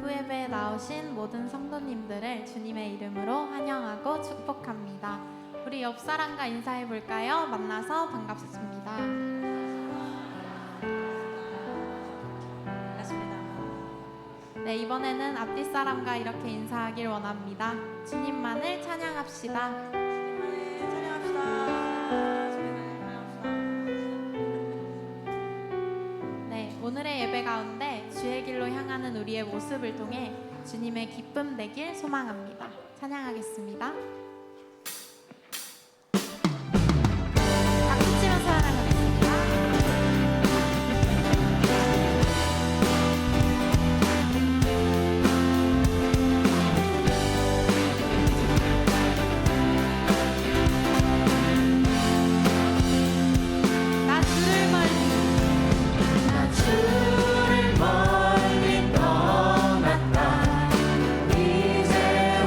구예배에 나오신 모든 성도님들을 주님의 이름으로 환영하고 축복합니다. 우리 옆 사람과 인사해 볼까요? 만나서 반갑습니다. 반갑습니다. 네, 이번에는 앞뒤 사람과 이렇게 인사하길 원합니다. 주님만을 찬양합시다. 네, 오늘의 예배 가운데 주의 길로 향하는 우리의 모습을 통해 주님의 기쁨 되길 소망합니다. 찬양하겠습니다. 박수 치면서 찬양하겠습니다. 나 주를 멀리 떠났다. 이제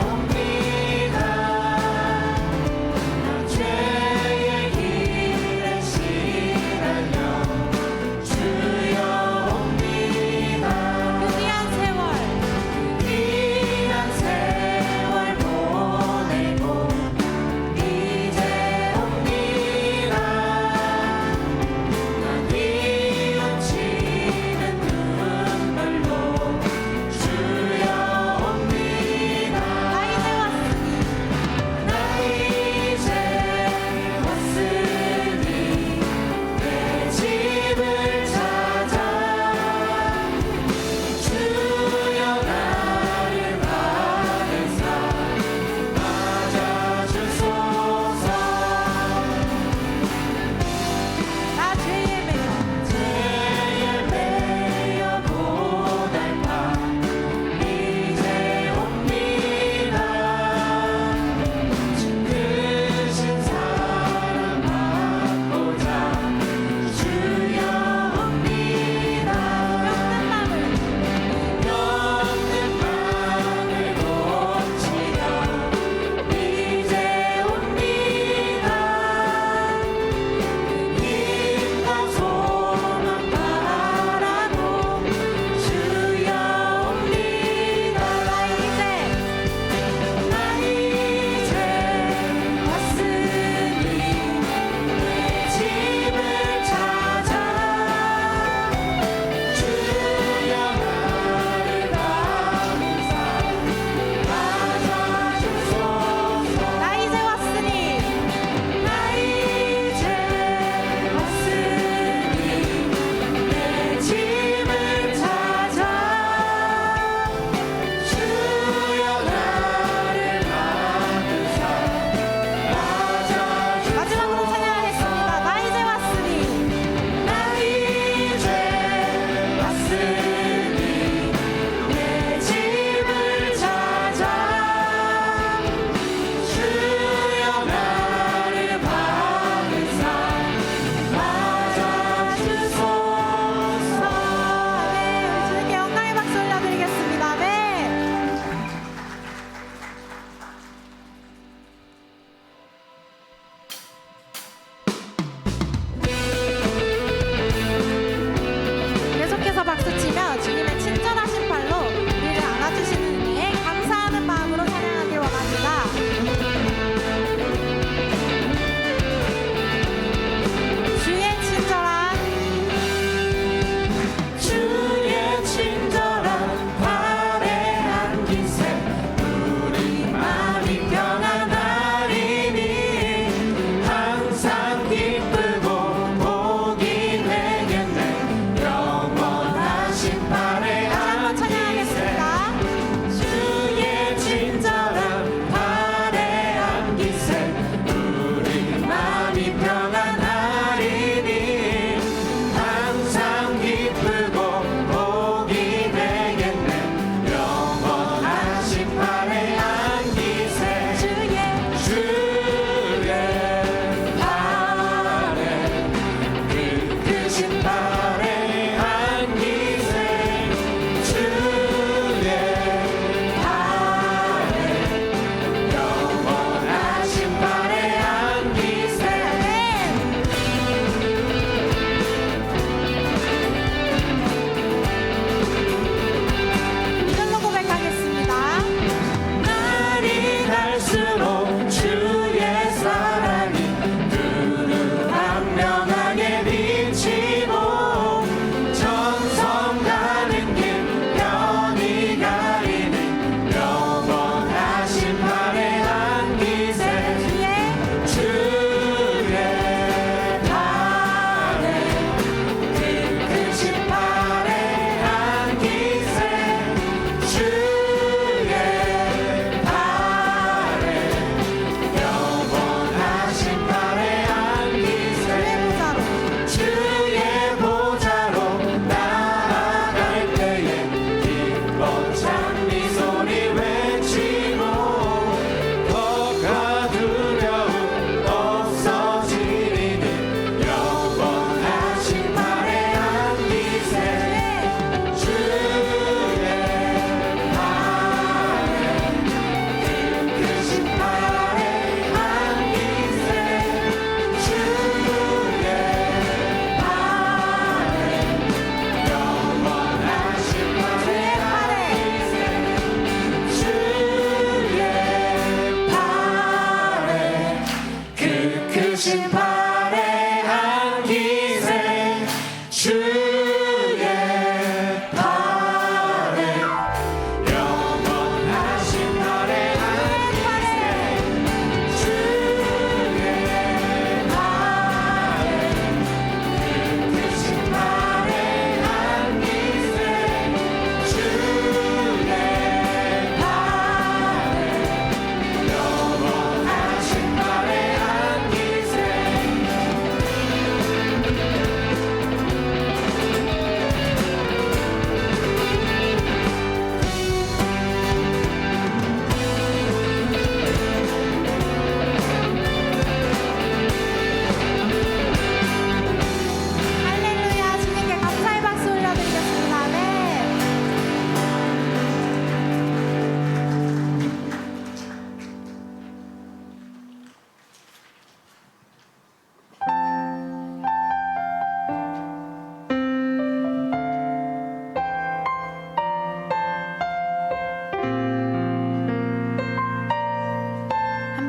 옵니다.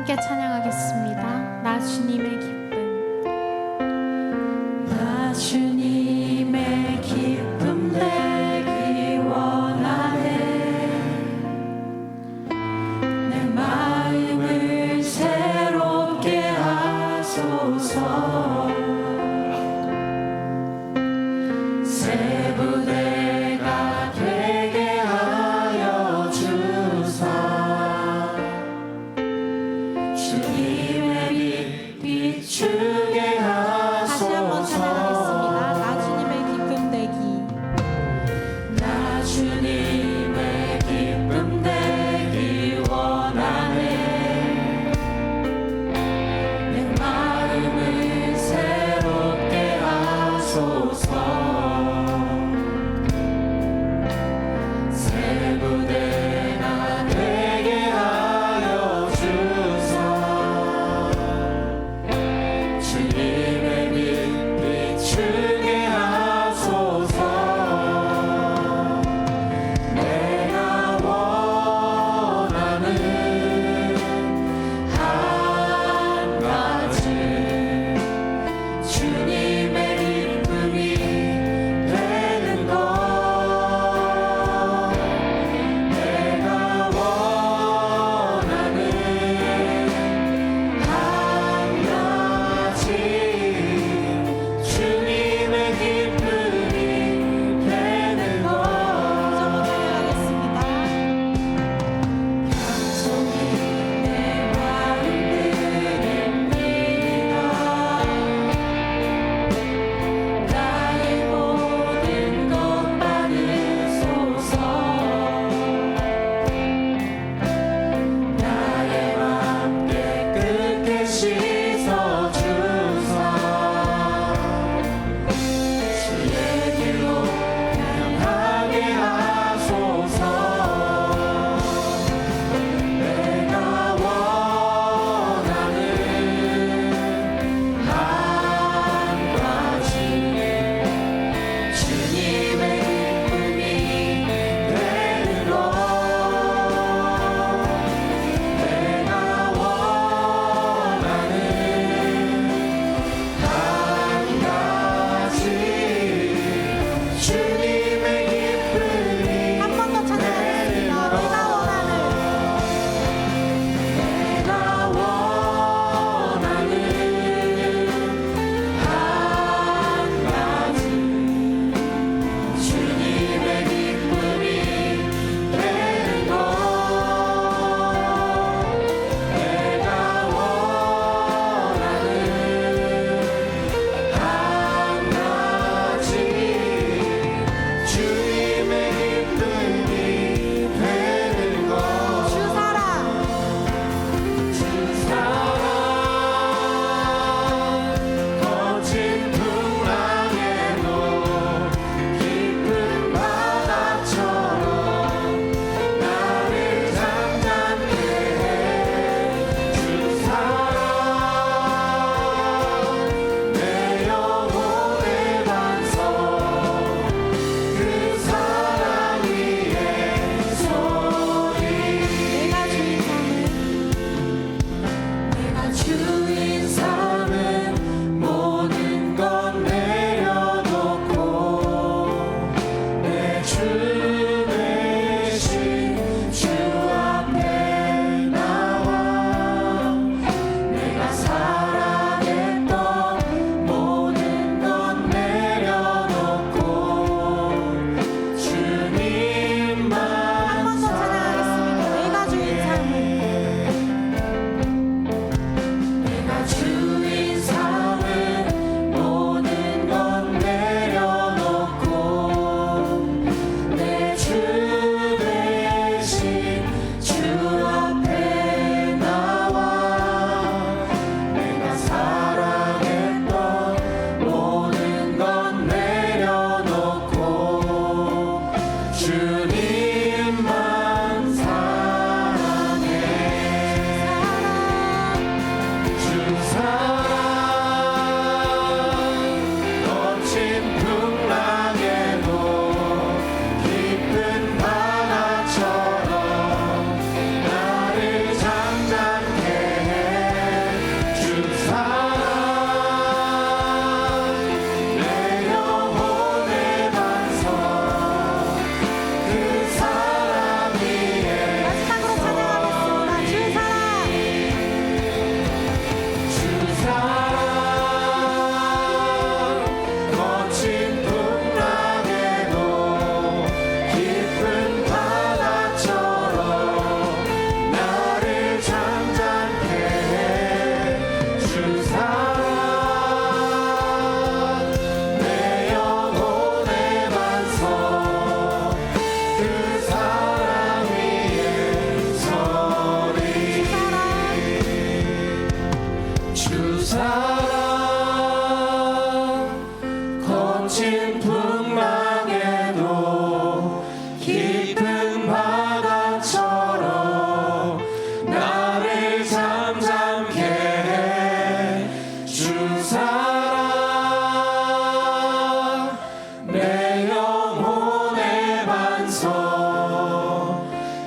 함께 찬양하겠습니다. 나 주님의 기쁨. 나 주님의 기쁨 되기 원하네. 내 마음을 새롭게 하소서. 새 부대가 되게 하여 주사. 주님의 빛 비추게 다시 한번 하소서. 찬양하겠습니다. 나 주님의 기쁨 되기. 나 주님의 기쁨 되기 원하네. 내 마음을 새롭게 하소서. 새 부대가 되게 하여 주사. 주님의 빛 비추게 하소서. 내가 원하는 한 가지 주님의 기쁨이 거친 풍랑에도 깊은 바다처럼 나를 잠잠케 해 주 사랑 내 영혼의 반석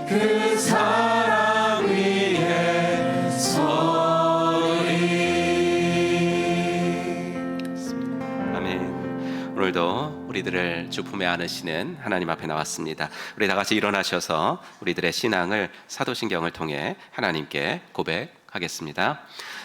그 사랑 위에 서리. 아멘. 오늘도 우리들을 주 품에 안으시는 하나님 앞에 나왔습니다. 우리 다 같이 일어나셔서 우리들의 신앙을 사도신경을 통해 하나님께 고백하겠습니다.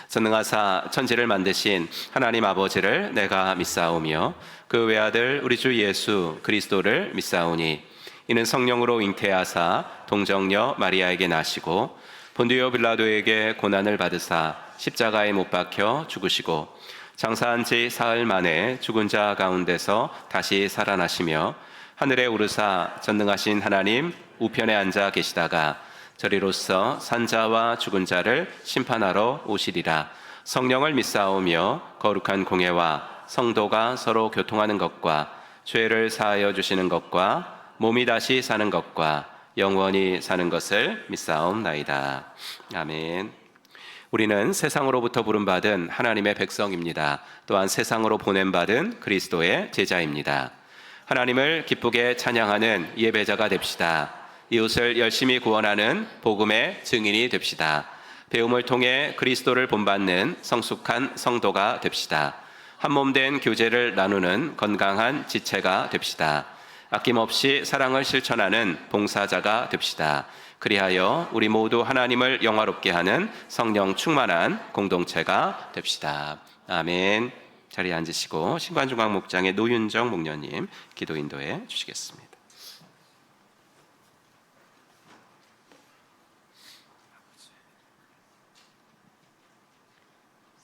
전능하사 천지를 만드신 하나님 아버지를 내가 믿사오며 그 외아들 우리 주 예수 그리스도를 믿사오니 이는 성령으로 잉태하사 동정녀 마리아에게 나시고 본디오 빌라도에게 고난을 받으사 십자가에 못 박혀 죽으시고 장사한 지 사흘 만에 죽은 자 가운데서 다시 살아나시며 하늘에 오르사 전능하신 하나님 우편에 앉아 계시다가 저리로서 산자와 죽은 자를 심판하러 오시리라. 성령을 믿사오며 거룩한 공예와 성도가 서로 교통하는 것과 죄를 사하여 주시는 것과 몸이 다시 사는 것과 영원히 사는 것을 믿사옵나이다. 아멘. 우리는 세상으로부터 부름받은 하나님의 백성입니다. 또한 세상으로 보냄받은 그리스도의 제자입니다. 하나님을 기쁘게 찬양하는 예배자가 됩시다. 이웃을 열심히 구원하는 복음의 증인이 됩시다. 배움을 통해 그리스도를 본받는 성숙한 성도가 됩시다. 한몸된 교제를 나누는 건강한 지체가 됩시다. 아낌없이 사랑을 실천하는 봉사자가 됩시다. 그리하여 우리 모두 하나님을 영화롭게 하는 성령 충만한 공동체가 됩시다. 아멘. 자리에 앉으시고 신관중앙 목장의 노윤정 목녀님 기도 인도해 주시겠습니다.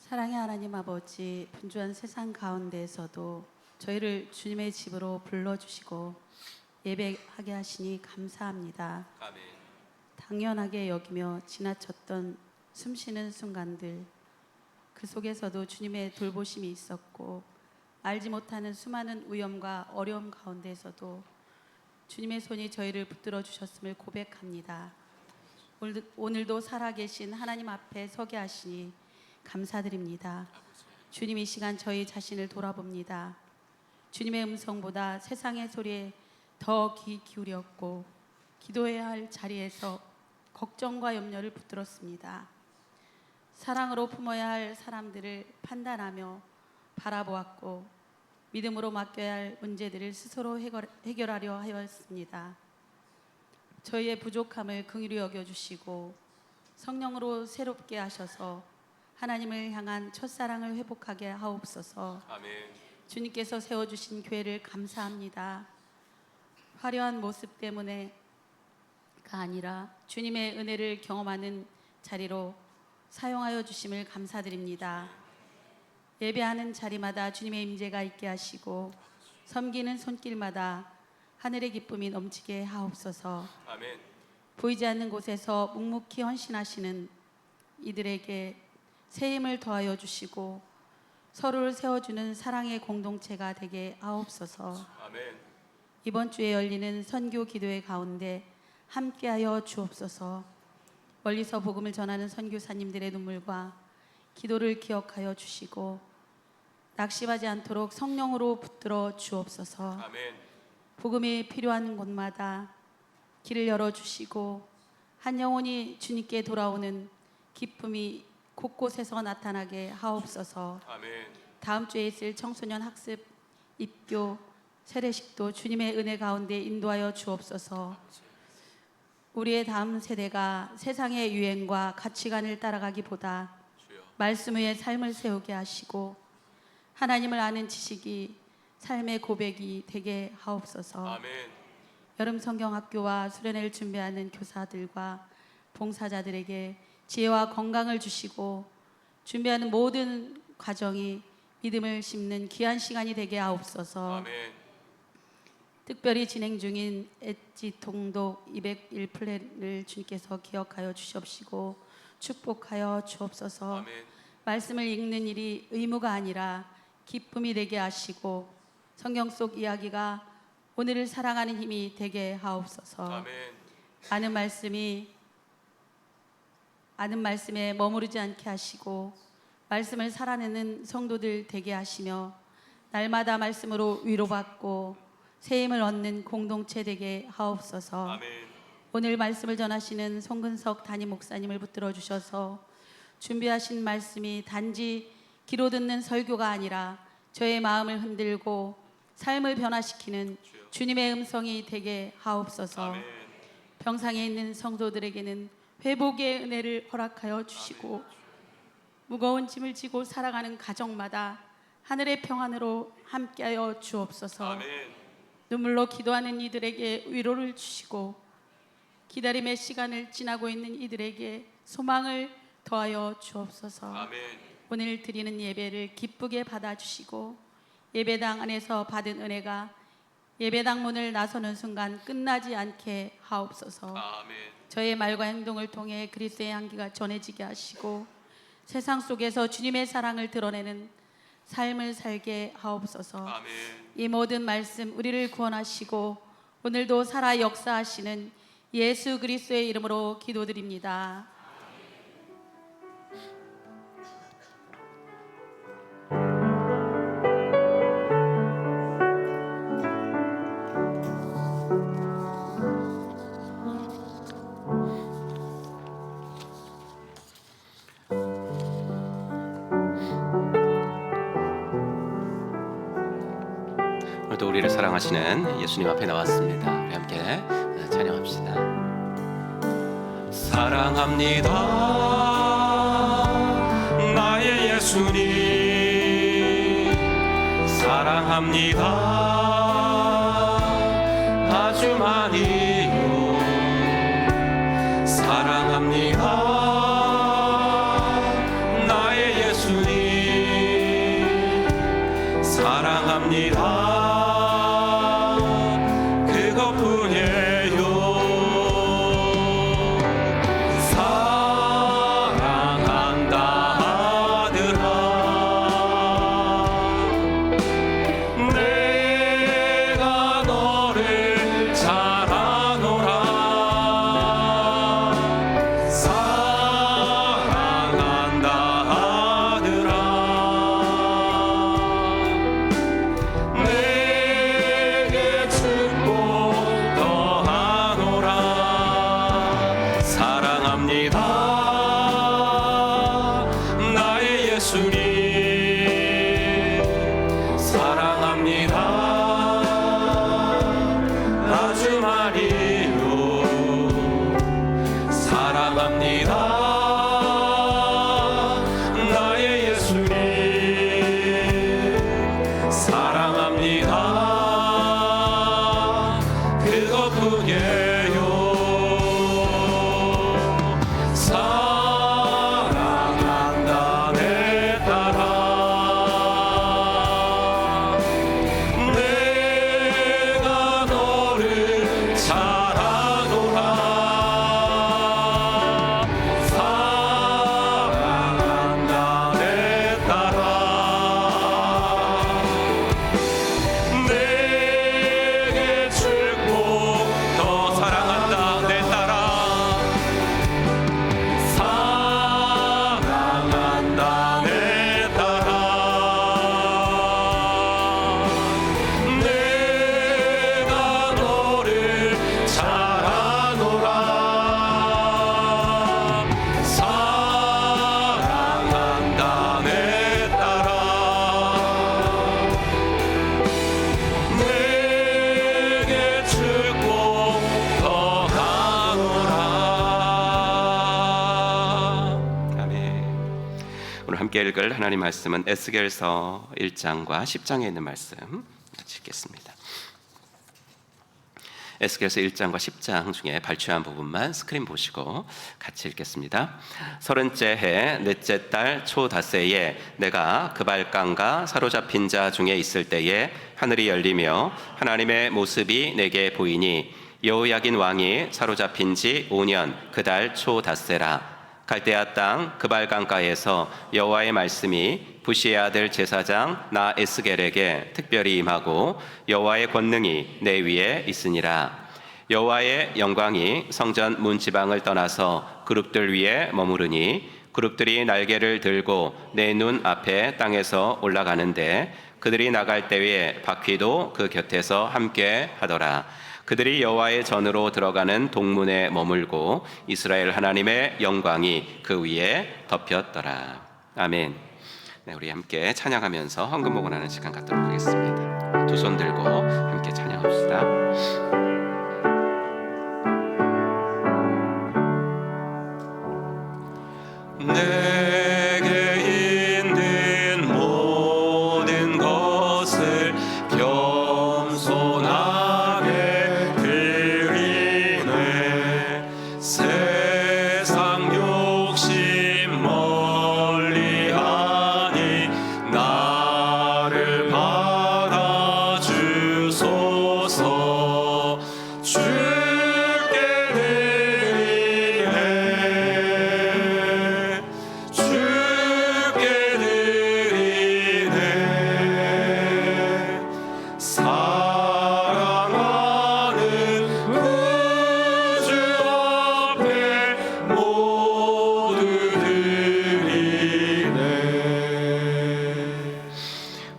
사랑의 하나님 아버지, 분주한 세상 가운데에서도 저희를 주님의 집으로 불러주시고 예배하게 하시니 감사합니다. 아멘. 당연하게 여기며 지나쳤던 숨쉬는 순간들, 그 속에서도 주님의 돌보심이 있었고 알지 못하는 수많은 위험과 어려움 가운데에서도 주님의 손이 저희를 붙들어 주셨음을 고백합니다. 오늘도 살아계신 하나님 앞에 서게 하시니 감사드립니다. 주님, 이 시간 저희 자신을 돌아봅니다. 주님의 음성보다 세상의 소리에 더 귀 기울였고 기도해야 할 자리에서 걱정과 염려를 붙들었습니다. 사랑으로 품어야 할 사람들을 판단하며 바라보았고 믿음으로 맡겨야 할 문제들을 스스로 해결하려 하였습니다. 저희의 부족함을 긍휼히 여겨주시고 성령으로 새롭게 하셔서 하나님을 향한 첫사랑을 회복하게 하옵소서. 아멘. 주님께서 세워주신 교회를 감사합니다. 화려한 모습 때문에가 아니라 주님의 은혜를 경험하는 자리로 사용하여 주심을 감사드립니다. 예배하는 자리마다 주님의 임재가 있게 하시고 섬기는 손길마다 하늘의 기쁨이 넘치게 하옵소서. 아멘. 보이지 않는 곳에서 묵묵히 헌신하시는 이들에게 새 힘을 더하여 주시고 서로를 세워주는 사랑의 공동체가 되게 하옵소서. 아멘. 이번 주에 열리는 선교 기도회 가운데 함께하여 주옵소서. 멀리서 복음을 전하는 선교사님들의 눈물과 기도를 기억하여 주시고 낙심하지 않도록 성령으로 붙들어 주옵소서. 아멘. 복음이 필요한 곳마다 길을 열어주시고 한 영혼이 주님께 돌아오는 기쁨이 곳곳에서 나타나게 하옵소서. 아멘. 다음 주에 있을 청소년 학습, 입교, 세례식도 주님의 은혜 가운데 인도하여 주옵소서. 우리의 다음 세대가 세상의 유행과 가치관을 따라가기보다 말씀 위에 삶을 세우게 하시고 하나님을 아는 지식이 삶의 고백이 되게 하옵소서. 아멘. 여름 성경학교와 수련회를 준비하는 교사들과 봉사자들에게 지혜와 건강을 주시고 준비하는 모든 과정이 믿음을 심는 귀한 시간이 되게 하옵소서. 아멘. 특별히 진행 중인 엣지 통독 201 플랜을 주님께서 기억하여 주시옵시고 축복하여 주옵소서. 아멘. 말씀을 읽는 일이 의무가 아니라 기쁨이 되게 하시고 성경 속 이야기가 오늘을 사랑하는 힘이 되게 하옵소서. 아는 말씀에 머무르지 않게 하시고 말씀을 살아내는 성도들 되게 하시며 날마다 말씀으로 위로받고 새 힘을 얻는 공동체 되게 하옵소서. 오늘 말씀을 전하시는 송근석 담임 목사님을 붙들어 주셔서 준비하신 말씀이 단지 귀로 듣는 설교가 아니라 저의 마음을 흔들고 삶을 변화시키는 주님의 음성이 되게 하옵소서. 병상에 있는 성도들에게는 회복의 은혜를 허락하여 주시고 무거운 짐을 지고 살아가는 가정마다 하늘의 평안으로 함께하여 주옵소서. 눈물로 기도하는 이들에게 위로를 주시고 기다림의 시간을 지나고 있는 이들에게 소망을 더하여 주옵소서. 오늘 드리는 예배를 기쁘게 받아주시고 예배당 안에서 받은 은혜가 예배당 문을 나서는 순간 끝나지 않게 하옵소서. 저의 말과 행동을 통해 그리스도의 향기가 전해지게 하시고 세상 속에서 주님의 사랑을 드러내는 삶을 살게 하옵소서. 이 모든 말씀 우리를 구원하시고 오늘도 살아 역사하시는 예수 그리스도의 이름으로 기도드립니다. 오늘도 우리를 사랑하시는 예수님 앞에 나왔습니다. 우리 함께 찬양합시다. 사랑합니다 나의 예수님, 사랑합니다 아주 많이요. 사랑합니다 나의 예수님, 사랑합니다 함께 읽을 하나님 말씀은 에스겔서 1장과 10장에 있는 말씀 같이 읽겠습니다. 에스겔서 1장과 10장 중에 발췌한 부분만 스크린 보시고 같이 읽겠습니다. 30째 해 넷째 달 초닷새에 내가 그발강가 사로잡힌 자 중에 있을 때에 하늘이 열리며 하나님의 모습이 내게 보이니 여호야긴 왕이 사로잡힌 지 5년 그 달 초닷새라. 갈대아 땅 그발 강가에서 여호와의 말씀이 부시의 아들 제사장 나 에스겔에게 특별히 임하고 여호와의 권능이 내 위에 있으니라. 여호와의 영광이 성전 문지방을 떠나서 그룹들 위에 머무르니 그룹들이 날개를 들고 내 눈 앞에 땅에서 올라가는데 그들이 나갈 때에 바퀴도 그 곁에서 함께 하더라. 그들이 여호와의 전으로 들어가는 동문에 머물고 이스라엘 하나님의 영광이 그 위에 덮였더라. 아멘. 네, 우리 함께 찬양하면서 헌금 봉헌하는 시간 갖도록 하겠습니다. 두 손 들고 함께 찬양합시다. 내게 있는 모든 것을 겸손하게 드리네. 세상 욕심 멀리하니 나를 받아주소서. 주께 드리네. 주께 드리네. 사랑하는 구주 앞에 모두 드리네.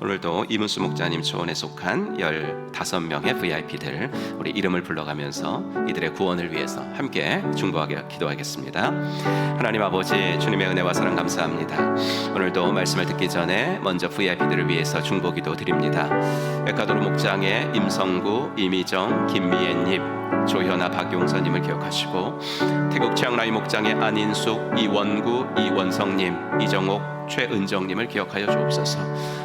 오늘도 이문수 목자님 초원에 속한 15명의 VIP들 우리 이름을 불러가면서 이들의 구원을 위해서 함께 중보하게 기도하겠습니다. 하나님 아버지, 주님의 은혜와 사랑 감사합니다. 오늘도 말씀을 듣기 전에 먼저 VIP들을 위해서 중보기도 드립니다. 에콰도르 목장의 임성구, 이미정, 김미애님, 조현아, 박용선님을 기억하시고 태국 치앙라이 목장의 안인숙, 이원구, 이원성님, 이정옥, 최은정님을 기억하여 주옵소서.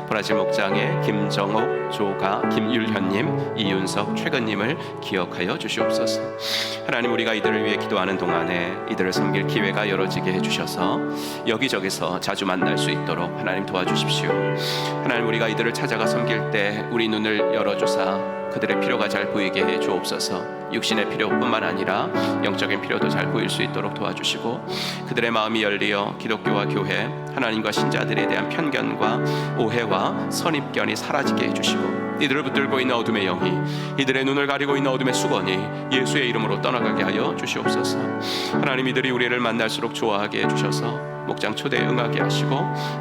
브라질 목장의 김정옥, 조가, 김율현님, 이윤석, 최근님을 기억하여 주시옵소서. 하나님, 우리가 이들을 위해 기도하는 동안에 이들을 섬길 기회가 열어지게 해주셔서 여기저기서 자주 만날 수 있도록 하나님 도와주십시오. 하나님, 우리가 이들을 찾아가 섬길 때 우리 눈을 열어주사 그들의 필요가 잘 보이게 해 주옵소서. 육신의 필요뿐만 아니라 영적인 필요도 잘 보일 수 있도록 도와주시고 그들의 마음이 열리어 기독교와 교회, 하나님과 신자들에 대한 편견과 오해와 선입견이 사라지게 해주시고 이들을 붙들고 있는 어둠의 영이, 이들의 눈을 가리고 있는 어둠의 수건이 예수의 이름으로 떠나가게 하여 주시옵소서. 하나님, 이들이 우리를 만날수록 좋아하게 해주셔서 목장 초대에 응하게 하시고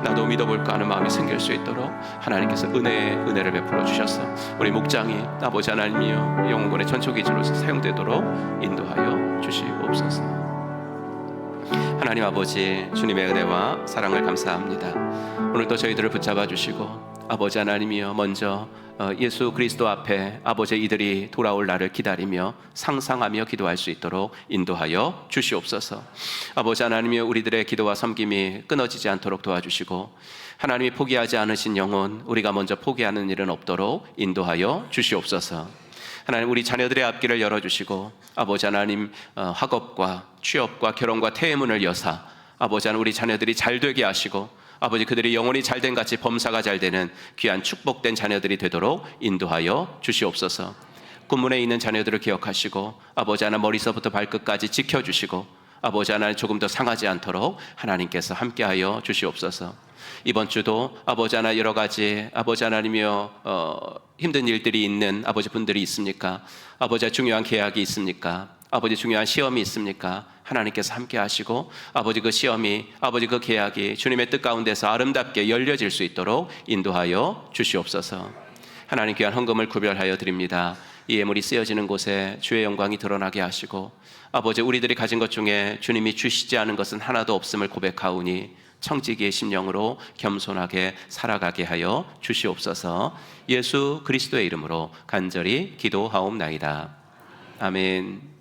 나도 믿어볼까 하는 마음이 생길 수 있도록 하나님께서 은혜를 베풀어 주셔서 우리 목장이 아버지 하나님이여 영혼의 전초기지로서 사용되도록 인도하여 주시옵소서. 하나님 아버지, 주님의 은혜와 사랑을 감사합니다. 오늘도 저희들을 붙잡아 주시고 아버지 하나님이여 먼저 예수 그리스도 앞에 아버지 이들이 돌아올 날을 기다리며 상상하며 기도할 수 있도록 인도하여 주시옵소서. 아버지 하나님이여 우리들의 기도와 섬김이 끊어지지 않도록 도와주시고 하나님이 포기하지 않으신 영혼 우리가 먼저 포기하는 일은 없도록 인도하여 주시옵소서. 하나님, 우리 자녀들의 앞길을 열어주시고 아버지 하나님 학업과 취업과 결혼과 태문을 여사 아버지 하나님 우리 자녀들이 잘 되게 하시고 아버지 그들이 영혼이 잘된 같이 범사가 잘 되는 귀한 축복된 자녀들이 되도록 인도하여 주시옵소서. 군문에 있는 자녀들을 기억하시고 아버지 하나님 머리서부터 발끝까지 지켜주시고 아버지 하나님 조금 더 상하지 않도록 하나님께서 함께하여 주시옵소서. 이번 주도 아버지 하나님 여러 가지 아버지 하나님이여 힘든 일들이 있는 아버지 분들이 있습니까? 아버지 중요한 계약이 있습니까? 아버지 중요한 시험이 있습니까? 하나님께서 함께 하시고 아버지 그 시험이 아버지 그 계약이 주님의 뜻 가운데서 아름답게 열려질 수 있도록 인도하여 주시옵소서. 하나님 귀한 헌금을 구별하여 드립니다. 이 예물이 쓰여지는 곳에 주의 영광이 드러나게 하시고 아버지 우리들이 가진 것 중에 주님이 주시지 않은 것은 하나도 없음을 고백하오니 청지기의 심령으로 겸손하게 살아가게 하여 주시옵소서. 예수 그리스도의 이름으로 간절히 기도하옵나이다. 아멘.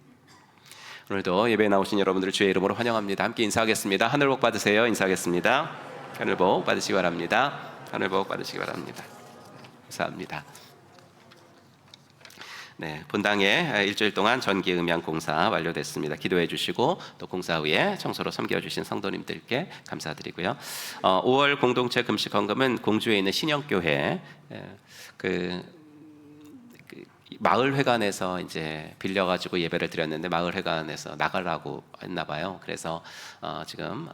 오늘도 예배에 나오신 여러분들을 주의 이름으로 환영합니다. 함께 인사하겠습니다. 하늘 복 받으세요. 인사하겠습니다. 하늘 복 받으시기 바랍니다. 하늘 복 받으시기 바랍니다. 감사합니다. 네, 본당에 일주일 동안 전기 음향 공사 완료됐습니다. 기도해 주시고 또 공사 후에 청소로 섬겨주신 성도님들께 감사드리고요. 5월 공동체 금식 헌금은 공주에 있는 신영교회 마을회관에서 이제 빌려가지고 예배를 드렸는데 마을회관에서 나가라고 했나 봐요. 그래서 지금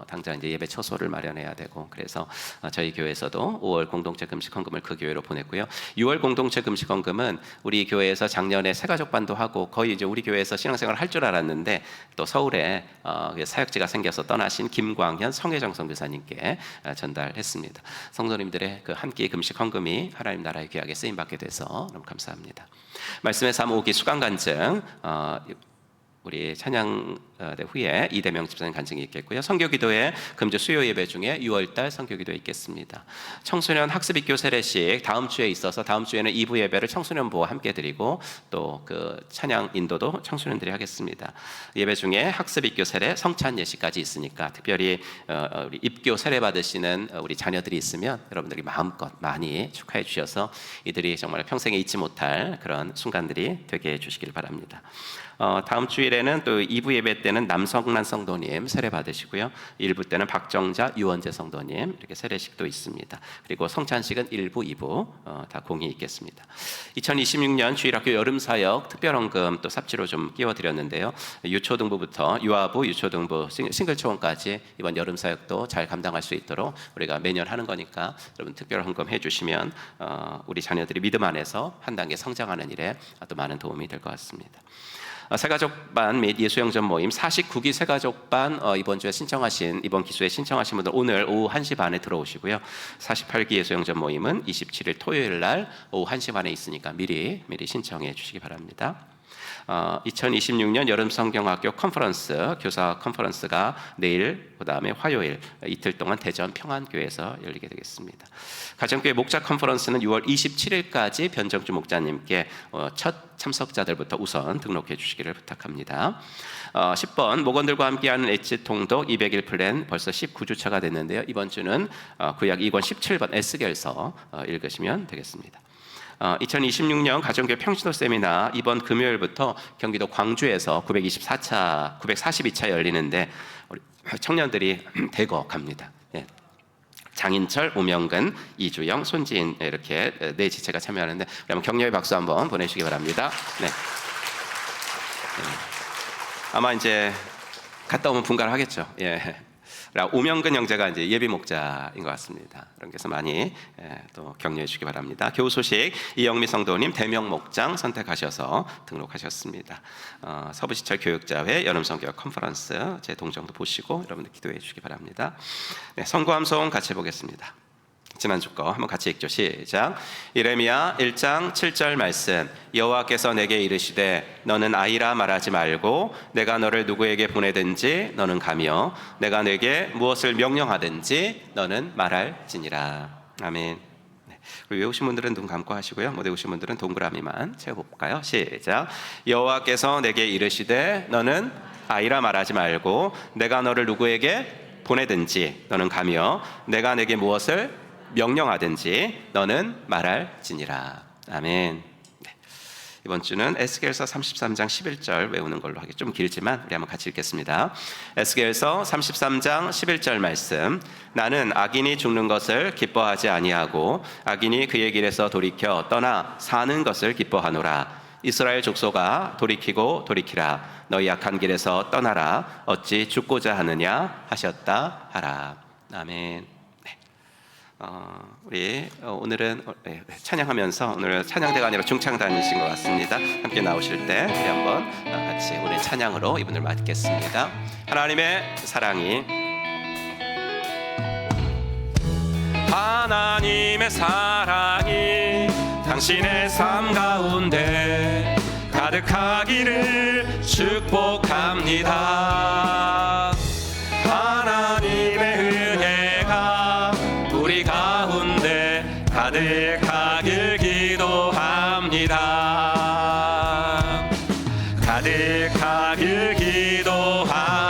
당장 이제 예배 처소를 마련해야 되고, 그래서 저희 교회에서도 5월 공동체 금식 헌금을 그 교회로 보냈고요. 6월 공동체 금식 헌금은 우리 교회에서 작년에 새가족반도 하고 거의 이제 우리 교회에서 신앙생활을 할 줄 알았는데 또 서울에 사역지가 생겨서 떠나신 김광현 성혜정 선교사님께 전달했습니다. 성도님들의 그 한 끼 금식 헌금이 하나님 나라의 귀하게 쓰임 받게 돼서 너무 감사합니다. 말씀의 삶 5기 수강 간증, 우리 찬양대 후에 이대명 집사님 간증이 있겠고요. 선교기도회 금주 수요 예배 중에 6월달 선교기도에 있겠습니다. 청소년 학습입교 세례식 다음 주에 있어서 다음 주에는 2부 예배를 청소년부와 함께 드리고 또 그 찬양 인도도 청소년들이 하겠습니다. 예배 중에 학습입교 세례 성찬 예식까지 있으니까 특별히 우리 입교 세례 받으시는 우리 자녀들이 있으면 여러분들이 마음껏 많이 축하해 주셔서 이들이 정말 평생에 잊지 못할 그런 순간들이 되게 해 주시길 바랍니다. 다음 주일에는 또 2부 예배 때는 남성란 성도님 세례 받으시고요. 1부 때는 박정자 유원재 성도님 이렇게 세례식도 있습니다. 그리고 성찬식은 1부, 2부 다 공이 있겠습니다. 2026년 주일학교 여름사역 특별헌금 또 삽지로 좀 끼워드렸는데요. 유초등부부터 유아부, 유초등부, 싱글초원까지 이번 여름사역도 잘 감당할 수 있도록 우리가 매년 하는 거니까 여러분 특별헌금 해주시면 우리 자녀들이 믿음 안에서 한 단계 성장하는 일에 또 많은 도움이 될 것 같습니다. 새가족반 및 예수영전 모임 49기 새가족반 이번 주에 신청하신 이번 기수에 신청하신 분들 오늘 오후 1시 반에 들어오시고요. 48기 예수영전 모임은 27일 토요일 날 오후 1시 반에 있으니까 미리 신청해 주시기 바랍니다. 2026년 여름 성경학교 컨퍼런스 교사 컨퍼런스가 내일 그다음에 화요일 이틀 동안 대전 평안교회에서 열리게 되겠습니다. 가정교회 목자 컨퍼런스는 6월 27일까지 변정주 목자님께 첫 참석자들부터 우선 등록해 주시기를 부탁합니다. 10번 목원들과 함께하는 엣지 통독 200일 플랜 벌써 19주차가 됐는데요. 이번 주는 구약 2권 17번 S결서 읽으시면 되겠습니다. 2026년 가정교회 평신도 세미나 이번 금요일부터 경기도 광주에서 942차 열리는데 우리 청년들이 대거 갑니다. 예. 장인철, 오명근, 이주영, 손지인 이렇게 네 지체가 참여하는데 우리 한번 격려의 박수 한번 보내주시기 바랍니다. 네. 아마 이제 갔다 오면 분가를 하겠죠. 예. 오명근 형제가 이제 예비 목자인 것 같습니다. 그래서 많이 또 격려해 주시기 바랍니다. 교우 소식 이영미 성도님 대명 목장 선택하셔서 등록하셨습니다. 서부시철 교육자회 여름성경 컨퍼런스 제 동정도 보시고 여러분들 기도해 주시기 바랍니다. 네, 선고함송 같이 보겠습니다. 지난주 거 한번 같이 읽죠. 시작. 예레미야 1장 7절 말씀. 여호와께서 내게 이르시되 너는 아이라 말하지 말고 내가 너를 누구에게 보내든지 너는 가며 내가 내게 무엇을 명령하든지 너는 말할지니라. 아멘. 네. 외우신 분들은 눈 감고 하시고요. 못 외우신 분들은 동그라미만 채워볼까요? 시작. 여호와께서 내게 이르시되 너는 아이라 말하지 말고 내가 너를 누구에게 보내든지 너는 가며 내가 내게 무엇을 명령하든지 너는 말할지니라. 아멘. 네. 이번 주는 에스겔서 33장 11절 외우는 걸로 하기 좀 길지만 우리 한번 같이 읽겠습니다. 에스겔서 33장 11절 말씀. 나는 악인이 죽는 것을 기뻐하지 아니하고 악인이 그의 길에서 돌이켜 떠나 사는 것을 기뻐하노라. 이스라엘 족속아 돌이키고 돌이키라. 너희 악한 길에서 떠나라. 어찌 죽고자 하느냐 하셨다 하라. 아멘. 우리 오늘은 찬양하면서 오늘 찬양대가 아니라 중창단이신 것 같습니다. 함께 나오실 때 우리 한번 같이 우리 찬양으로 이분을 맞겠습니다. 하나님의 사랑이 당신의 삶 가운데 가득하기를 축복합니다. 하나님의 은혜가 우리 가운데 가득하길 기도합니다. 가득하길 기도합니다.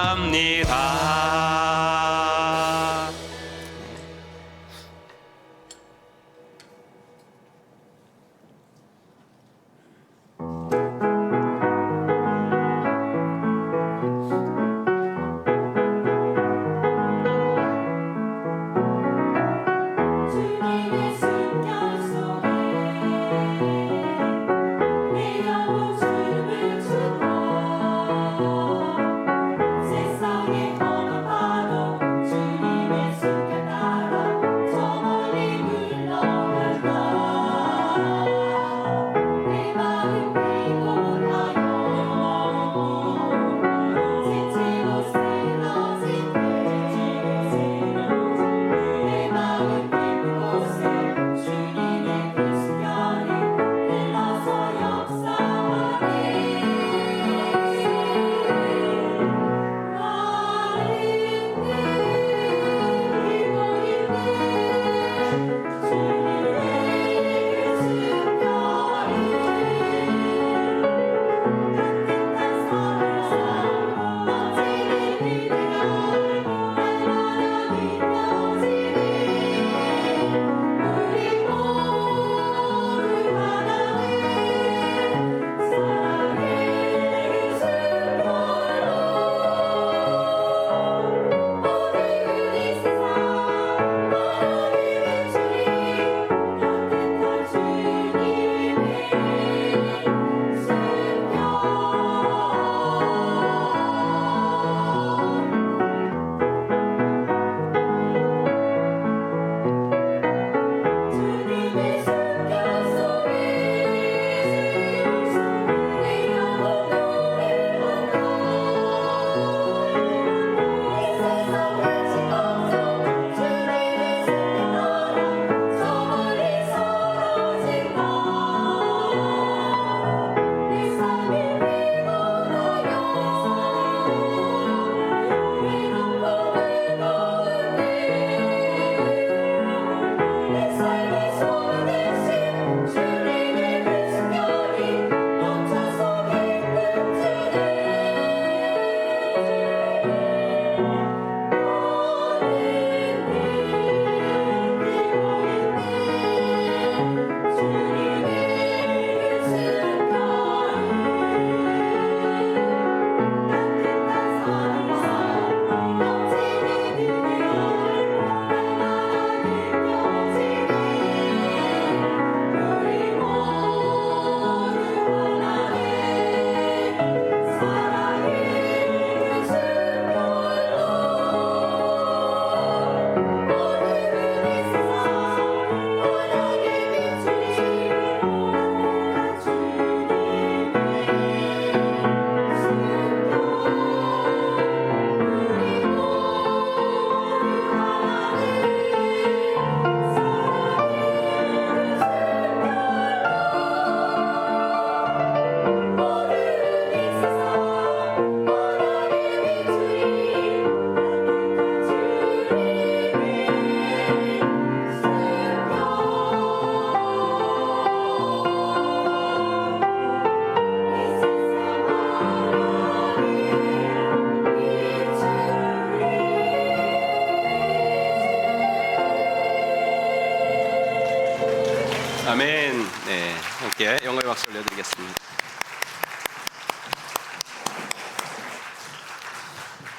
네, 함께 영광의 박수 올려드리겠습니다.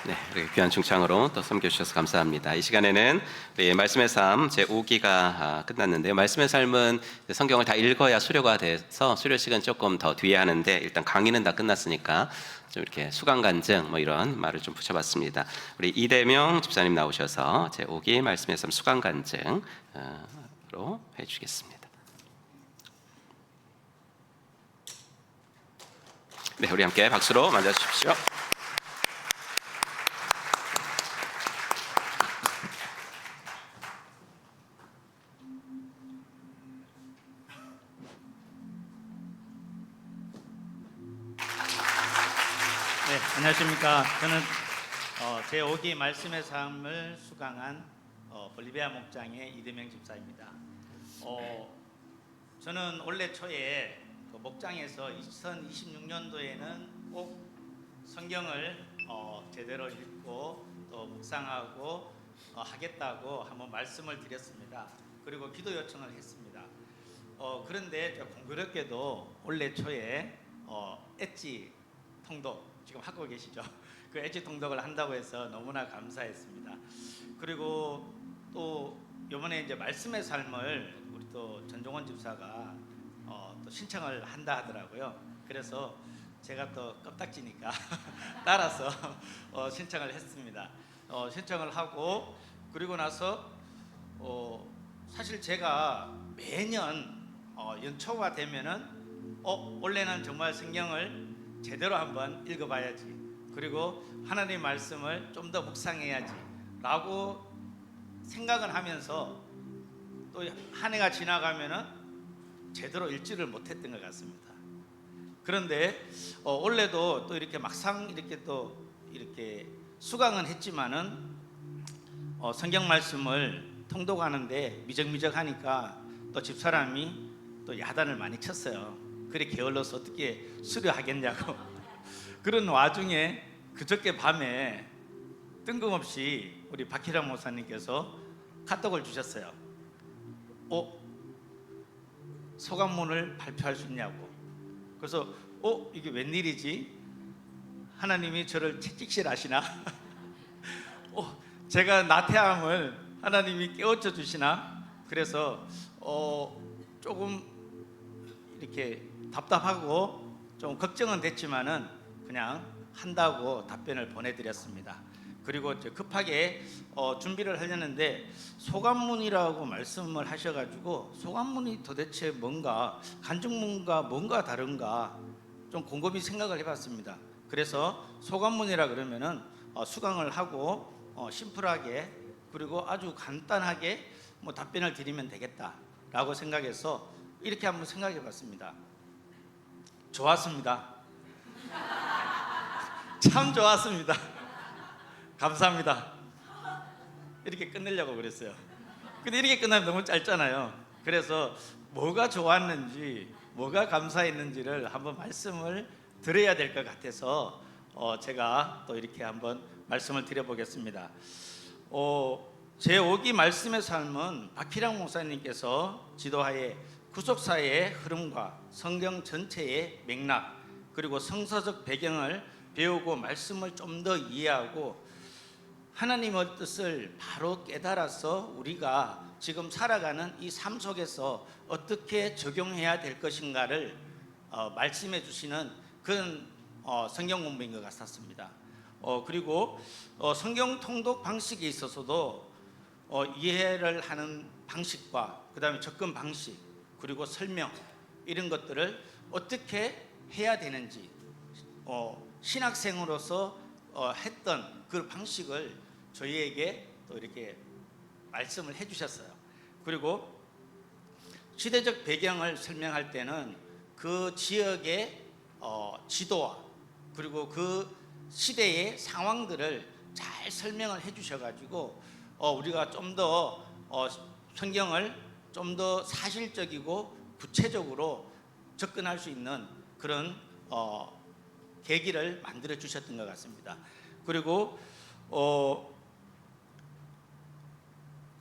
네, 이렇게 귀한 중창으로 또 섬겨주셔서 감사합니다. 이 시간에는 말씀의 삶 제5기가 끝났는데요. 말씀의 삶은 성경을 다 읽어야 수료가 돼서 수료식은 조금 더 뒤에 하는데 일단 강의는 다 끝났으니까 좀 이렇게 수강간증 뭐 이런 말을 좀 붙여봤습니다. 우리 이대명 집사님 나오셔서 제5기 말씀의 삶 수강간증으로 해주시겠습니다. 네, 우리 함께 박수로 맞아주십시오. 네, 안녕하십니까. 저는 제5기 말씀의 삶을 수강한 볼리비아 목장의 이대명 집사입니다. 저는 올해 초에 그 목장에서 2026년도에는 꼭 성경을 제대로 읽고 또 묵상하고 하겠다고 한번 말씀을 드렸습니다. 그리고 기도 요청을 했습니다. 그런데 공교롭게도 올해 초에 엣지 통독 지금 하고 계시죠? 그 엣지 통독을 한다고 해서 너무나 감사했습니다. 그리고 또 이번에 이제 말씀의 삶을 우리 또 전종원 집사가 또 신청을 한다 하더라고요. 그래서 제가 또 껍딱지니까 따라서 신청을 했습니다. 신청을 하고 그리고 나서 사실 제가 매년 연초가 되면은 원래는 정말 성경을 제대로 한번 읽어봐야지, 그리고 하나님 말씀을 좀 더 묵상해야지 라고 생각을 하면서 또 한 해가 지나가면은 제대로 읽지를 못했던 것 같습니다. 그런데 올해도 또 이렇게 막상 이렇게 또 이렇게 수강은 했지만은 성경 말씀을 통독하는데 미적미적하니까 또 집사람이 또 야단을 많이 쳤어요. 그래 게을러서 어떻게 수료하겠냐고. 그런 와중에 그저께 밤에 뜬금없이 우리 박희랑 목사님께서 카톡을 주셨어요. 소감문을 발표할 수 있냐고. 그래서 이게 웬일이지? 하나님이 저를 채찍질 하시나? 제가 나태함을 하나님이 깨우쳐 주시나? 그래서 조금 이렇게 답답하고 좀 걱정은 됐지만은 그냥 한다고 답변을 보내드렸습니다. 그리고 이제 급하게 준비를 하려는데 소감문이라고 말씀을 하셔가지고 소감문이 도대체 뭔가, 간증문과 뭔가 다른가 좀 곰곰이 생각을 해봤습니다. 그래서 소감문이라 그러면은 수강을 하고 심플하게 그리고 아주 간단하게 뭐 답변을 드리면 되겠다라고 생각해서 이렇게 한번 생각해봤습니다. 좋았습니다. 참 좋았습니다. 감사합니다. 이렇게 끝내려고 그랬어요. 근데 이렇게 끝나면 너무 짧잖아요. 그래서 뭐가 좋았는지 뭐가 감사했는지를 한번 말씀을 드려야 될 것 같아서 제가 또 이렇게 한번 말씀을 드려보겠습니다. 제5기 말씀의 삶은 박희랑 목사님께서 지도하에 구속사의 흐름과 성경 전체의 맥락 그리고 성서적 배경을 배우고 말씀을 좀 더 이해하고 하나님의 뜻을 바로 깨달아서 우리가 지금 살아가는 이 삶 속에서 어떻게 적용해야 될 것인가를 말씀해 주시는 그런 성경 공부인 것 같았습니다. 그리고 성경 통독 방식에 있어서도 이해를 하는 방식과 그 다음에 접근 방식 그리고 설명 이런 것들을 어떻게 해야 되는지 신학생으로서 했던 그 방식을 저희에게 또 이렇게 말씀을 해주셨어요. 그리고 시대적 배경을 설명할 때는 그 지역의 지도와 그리고 그 시대의 상황들을 잘 설명을 해주셔가지고 우리가 좀 더 성경을 좀 더 사실적이고 구체적으로 접근할 수 있는 그런 계기를 만들어 주셨던 것 같습니다. 그리고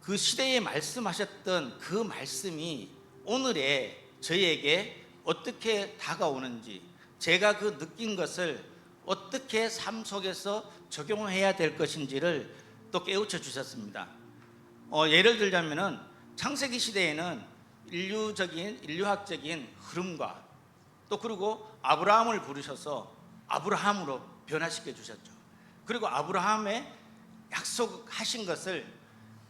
그 시대에 말씀하셨던 그 말씀이 오늘의 저희에게 어떻게 다가오는지, 제가 그 느낀 것을 어떻게 삶 속에서 적용해야 될 것인지를 또 깨우쳐 주셨습니다. 예를 들자면은 창세기 시대에는 인류학적인 흐름과 또 그리고 아브라함을 부르셔서 아브라함으로 변화시켜 주셨죠. 그리고 아브라함의 약속하신 것을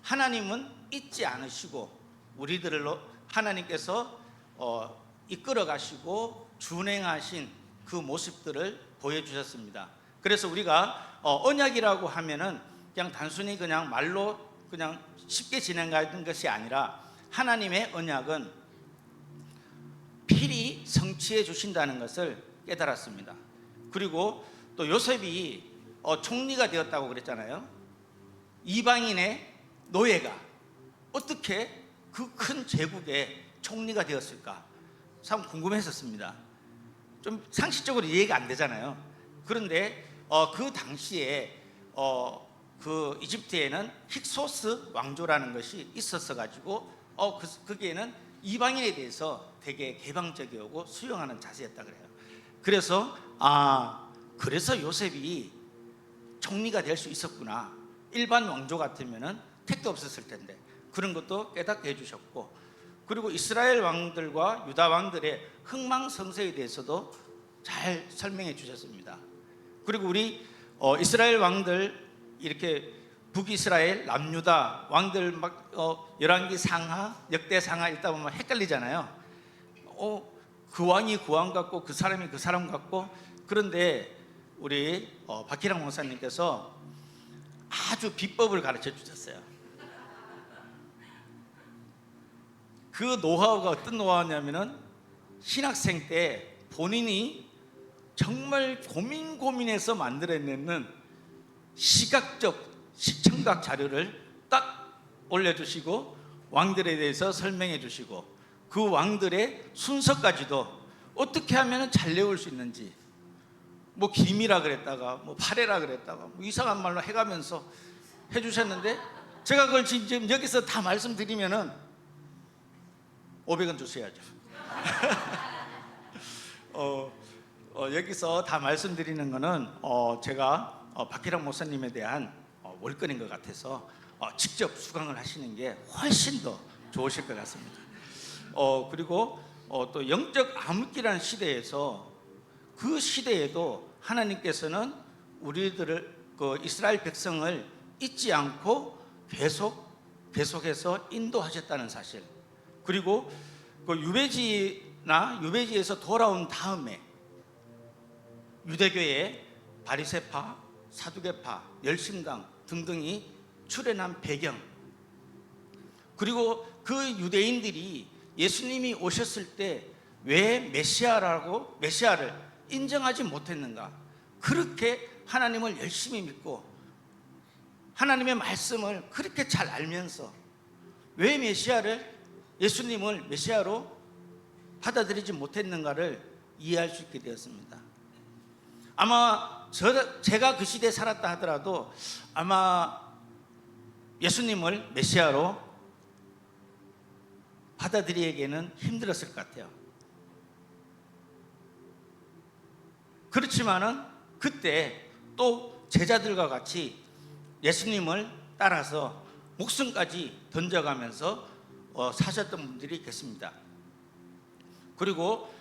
하나님은 잊지 않으시고 우리들로 하나님께서 이끌어 가시고 준행하신 그 모습들을 보여주셨습니다. 그래서 우리가 언약이라고 하면은 그냥 단순히 그냥 말로 그냥 쉽게 진행하는 것이 아니라 하나님의 언약은 필히 성취해 주신다는 것을 깨달았습니다. 그리고 또 요셉이 총리가 되었다고 그랬잖아요. 이방인의 노예가 어떻게 그 큰 제국의 총리가 되었을까? 참 궁금했었습니다. 좀 상식적으로 이해가 안 되잖아요. 그런데 그 당시에 그 이집트에는 힉소스 왕조라는 것이 있었어 가지고 거기에는 이방인에 대해서 되게 개방적이고 수용하는 자세였다 그래요. 그래서 그래서 요셉이 총리가 될 수 있었구나. 일반 왕조 같으면은 택도 없었을 텐데 그런 것도 깨닫게 해주셨고, 그리고 이스라엘 왕들과 유다 왕들의 흥망성쇠에 대해서도 잘 설명해 주셨습니다. 그리고 우리 이스라엘 왕들 이렇게 북이스라엘, 남유다 왕들 막 열왕기 상하, 역대 상하 읽다 보면 헷갈리잖아요. 그 왕이 그 왕 같고 그 사람이 그 사람 같고. 그런데 우리 박희랑 목사님께서 아주 비법을 가르쳐 주셨어요. 그 노하우가 어떤 노하우냐면은 신학생 때 본인이 정말 고민해서 만들어내는 시각적 시청각 자료를 딱 올려주시고 왕들에 대해서 설명해 주시고 그 왕들의 순서까지도 어떻게 하면 잘 외울 수 있는지, 뭐 김이라 그랬다가 뭐 파래라 그랬다가 뭐 이상한 말로 해가면서 해주셨는데, 제가 그걸 지금 여기서 다 말씀드리면은 500원 주셔야죠. 여기서 다 말씀드리는 거는 제가 박희랑 목사님에 대한 월권인 것 같아서 직접 수강을 하시는 게 훨씬 더 좋으실 것 같습니다. 그리고 또 영적 암흑기라는 시대에서 그 시대에도 하나님께서는 우리들을 그 이스라엘 백성을 잊지 않고 계속해서 인도하셨다는 사실, 그리고 그 유배지에서 돌아온 다음에 유대교의 바리새파, 사두개파, 열심당 등등이 출현한 배경, 그리고 그 유대인들이 예수님이 오셨을 때 왜 메시아를 인정하지 못했는가? 그렇게 하나님을 열심히 믿고 하나님의 말씀을 그렇게 잘 알면서 왜 예수님을 메시아로 받아들이지 못했는가를 이해할 수 있게 되었습니다. 아마 제가 그 시대에 살았다 하더라도 아마 예수님을 메시아로 받아들이기에는 힘들었을 것 같아요. 그렇지만은 그때 또 제자들과 같이 예수님을 따라서 목숨까지 던져가면서 사셨던 분들이 계십니다. 그리고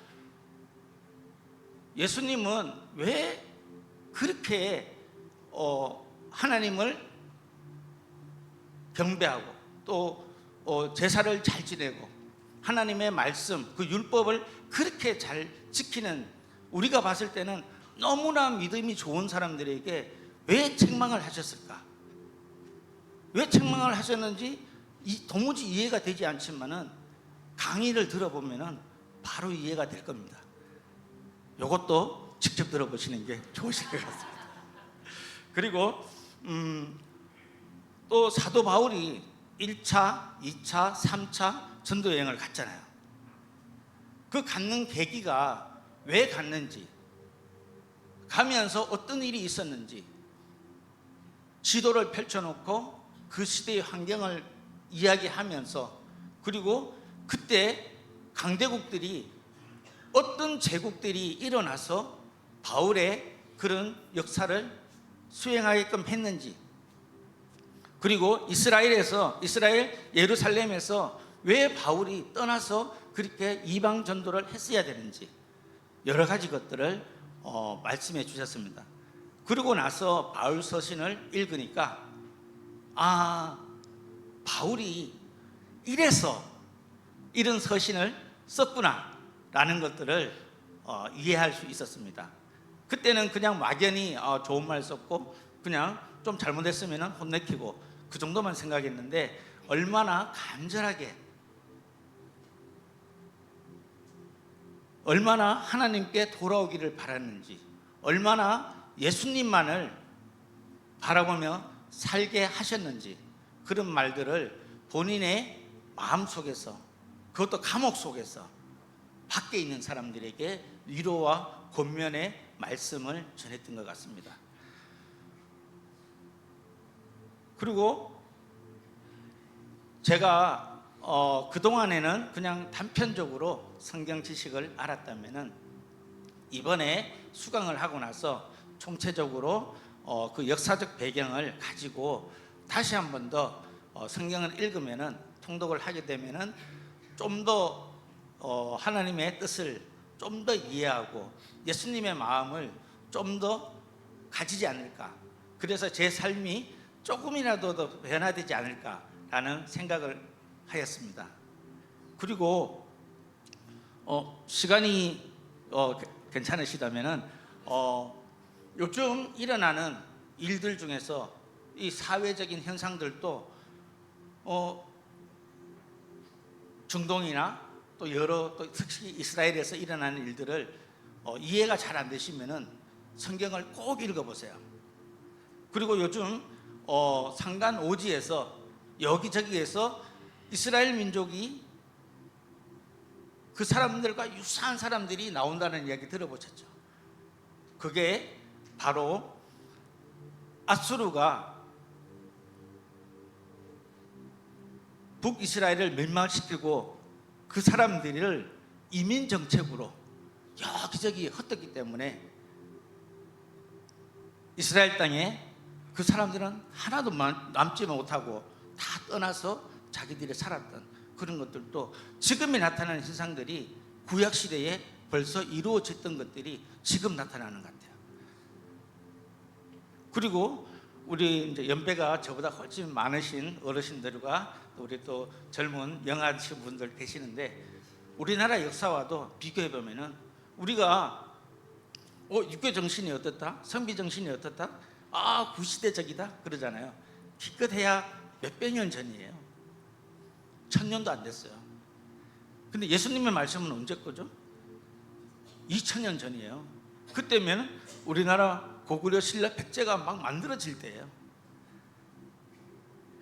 예수님은 왜 그렇게 하나님을 경배하고 또 제사를 잘 지내고 하나님의 말씀, 그 율법을 그렇게 잘 지키는, 우리가 봤을 때는 너무나 믿음이 좋은 사람들에게 왜 책망을 하셨을까? 왜 책망을 하셨는지 도무지 이해가 되지 않지만은 강의를 들어보면은 바로 이해가 될 겁니다. 이것도 직접 들어보시는 게 좋으실 것 같습니다. 그리고 또 사도 바울이 1차, 2차, 3차 전도 여행을 갔잖아요. 그 갔는 계기가 왜 갔는지, 가면서 어떤 일이 있었는지 지도를 펼쳐놓고 그 시대의 환경을 이야기하면서, 그리고 그때 강대국들이 어떤 제국들이 일어나서 바울의 그런 역사를 수행하게끔 했는지, 그리고 이스라엘 예루살렘에서 왜 바울이 떠나서 그렇게 이방 전도를 했어야 되는지 여러 가지 것들을 말씀해 주셨습니다. 그러고 나서 바울 서신을 읽으니까 바울이 이래서 이런 서신을 썼구나 라는 것들을 이해할 수 있었습니다. 그때는 그냥 막연히 좋은 말 썼고 그냥 좀 잘못했으면 혼내키고 그 정도만 생각했는데, 얼마나 간절하게, 얼마나 하나님께 돌아오기를 바랐는지, 얼마나 예수님만을 바라보며 살게 하셨는지, 그런 말들을 본인의 마음속에서, 그것도 감옥 속에서 밖에 있는 사람들에게 위로와 권면의 말씀을 전했던 것 같습니다. 그리고 제가 그동안에는 그냥 단편적으로 성경 지식을 알았다면은 이번에 수강을 하고 나서 총체적으로 그 역사적 배경을 가지고 다시 한 번 더 성경을 읽으면은, 통독을 하게 되면은 좀 더 하나님의 뜻을 좀 더 이해하고 예수님의 마음을 좀 더 가지지 않을까, 그래서 제 삶이 조금이라도 더 변화되지 않을까라는 생각을 하였습니다. 그리고 시간이 괜찮으시다면은 요즘 일어나는 일들 중에서 이 사회적인 현상들도 중동이나 또 특히 이스라엘에서 일어나는 일들을 이해가 잘 안 되시면은 성경을 꼭 읽어보세요. 그리고 요즘 상간 오지에서 여기저기에서 이스라엘 민족이 그 사람들과 유사한 사람들이 나온다는 이야기 들어보셨죠? 그게 바로 아수르가 북이스라엘을 멸망시키고 그 사람들을 이민 정책으로 여기저기 흩었기 때문에 이스라엘 땅에 그 사람들은 하나도 남지 못하고 다 떠나서 자기들이 살았던 그런 것들도 지금에 나타나는 현상들이 구약시대에 벌써 이루어졌던 것들이 지금 나타나는 것 같아요. 그리고 우리 이제 연배가 저보다 훨씬 많으신 어르신들과 우리 또 젊은 영아하신 분들 계시는데, 우리나라 역사와도 비교해 보면은 우리가 육교 정신이 어떻다, 선비 정신이 어떻다, 구시대적이다 그러잖아요. 기껏해야 몇백 년 전이에요. 1000년도 안 됐어요. 근데 예수님의 말씀은 언제 거죠? 2000년 전이에요. 그때면 우리나라 고구려 신라 백제가 막 만들어질 때예요.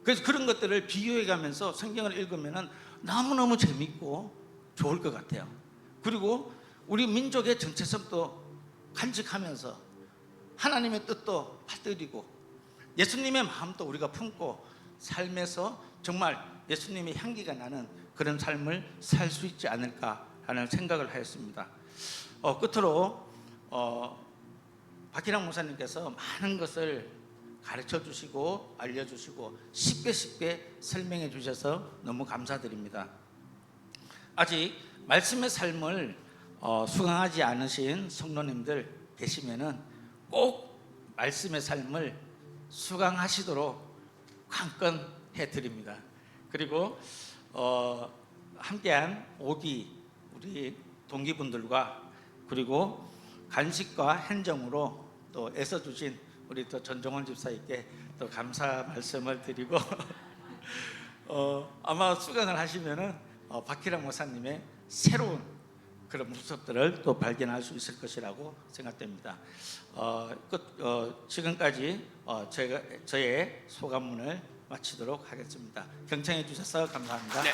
그래서 그런 것들을 비교해 가면서 성경을 읽으면 너무너무 재밌고 좋을 것 같아요. 그리고 우리 민족의 정체성도 간직하면서 하나님의 뜻도 받들이고 예수님의 마음도 우리가 품고 삶에서 정말 예수님의 향기가 나는 그런 삶을 살 수 있지 않을까라는 생각을 하였습니다. 끝으로 박희랑 목사님께서 많은 것을 가르쳐 주시고 알려주시고 쉽게 설명해 주셔서 너무 감사드립니다. 아직 말씀의 삶을 수강하지 않으신 성도님들 계시면은 꼭 말씀의 삶을 수강하시도록 관건해 드립니다. 그리고 함께한 오기 우리 동기분들과 그리고 간식과 행정으로 또 애써주신 우리 또 전종원 집사님께 또 감사 말씀을 드리고 아마 수강을 하시면은 박희랑 목사님의 새로운 그런 모습들을 또 발견할 수 있을 것이라고 생각됩니다. 지금까지 저의 소감문을 마치도록 하겠습니다. 경청해 주셔서 감사합니다. 네.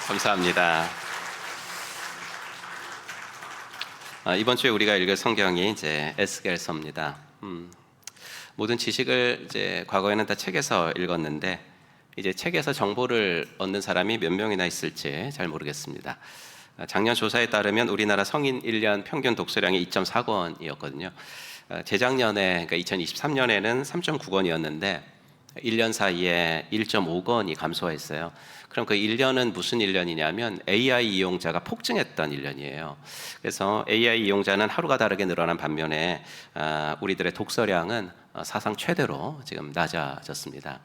감사합니다. 이번 주에 우리가 읽을 성경이 이제 에스겔서입니다. 모든 지식을 이제 과거에는 다 책에서 읽었는데 이제 책에서 정보를 얻는 사람이 몇 명이나 있을지 잘 모르겠습니다. 작년 조사에 따르면 우리나라 성인 1년 평균 독서량이 2.4권이었거든요. 재작년에, 그러니까 2023년에는 3.9권이었는데 1년 사이에 1.5권이 감소했어요. 그럼 그 1년은 무슨 1년이냐면 AI 이용자가 폭증했던 1년이에요. 그래서 AI 이용자는 하루가 다르게 늘어난 반면에 우리들의 독서량은 사상 최대로 지금 낮아졌습니다.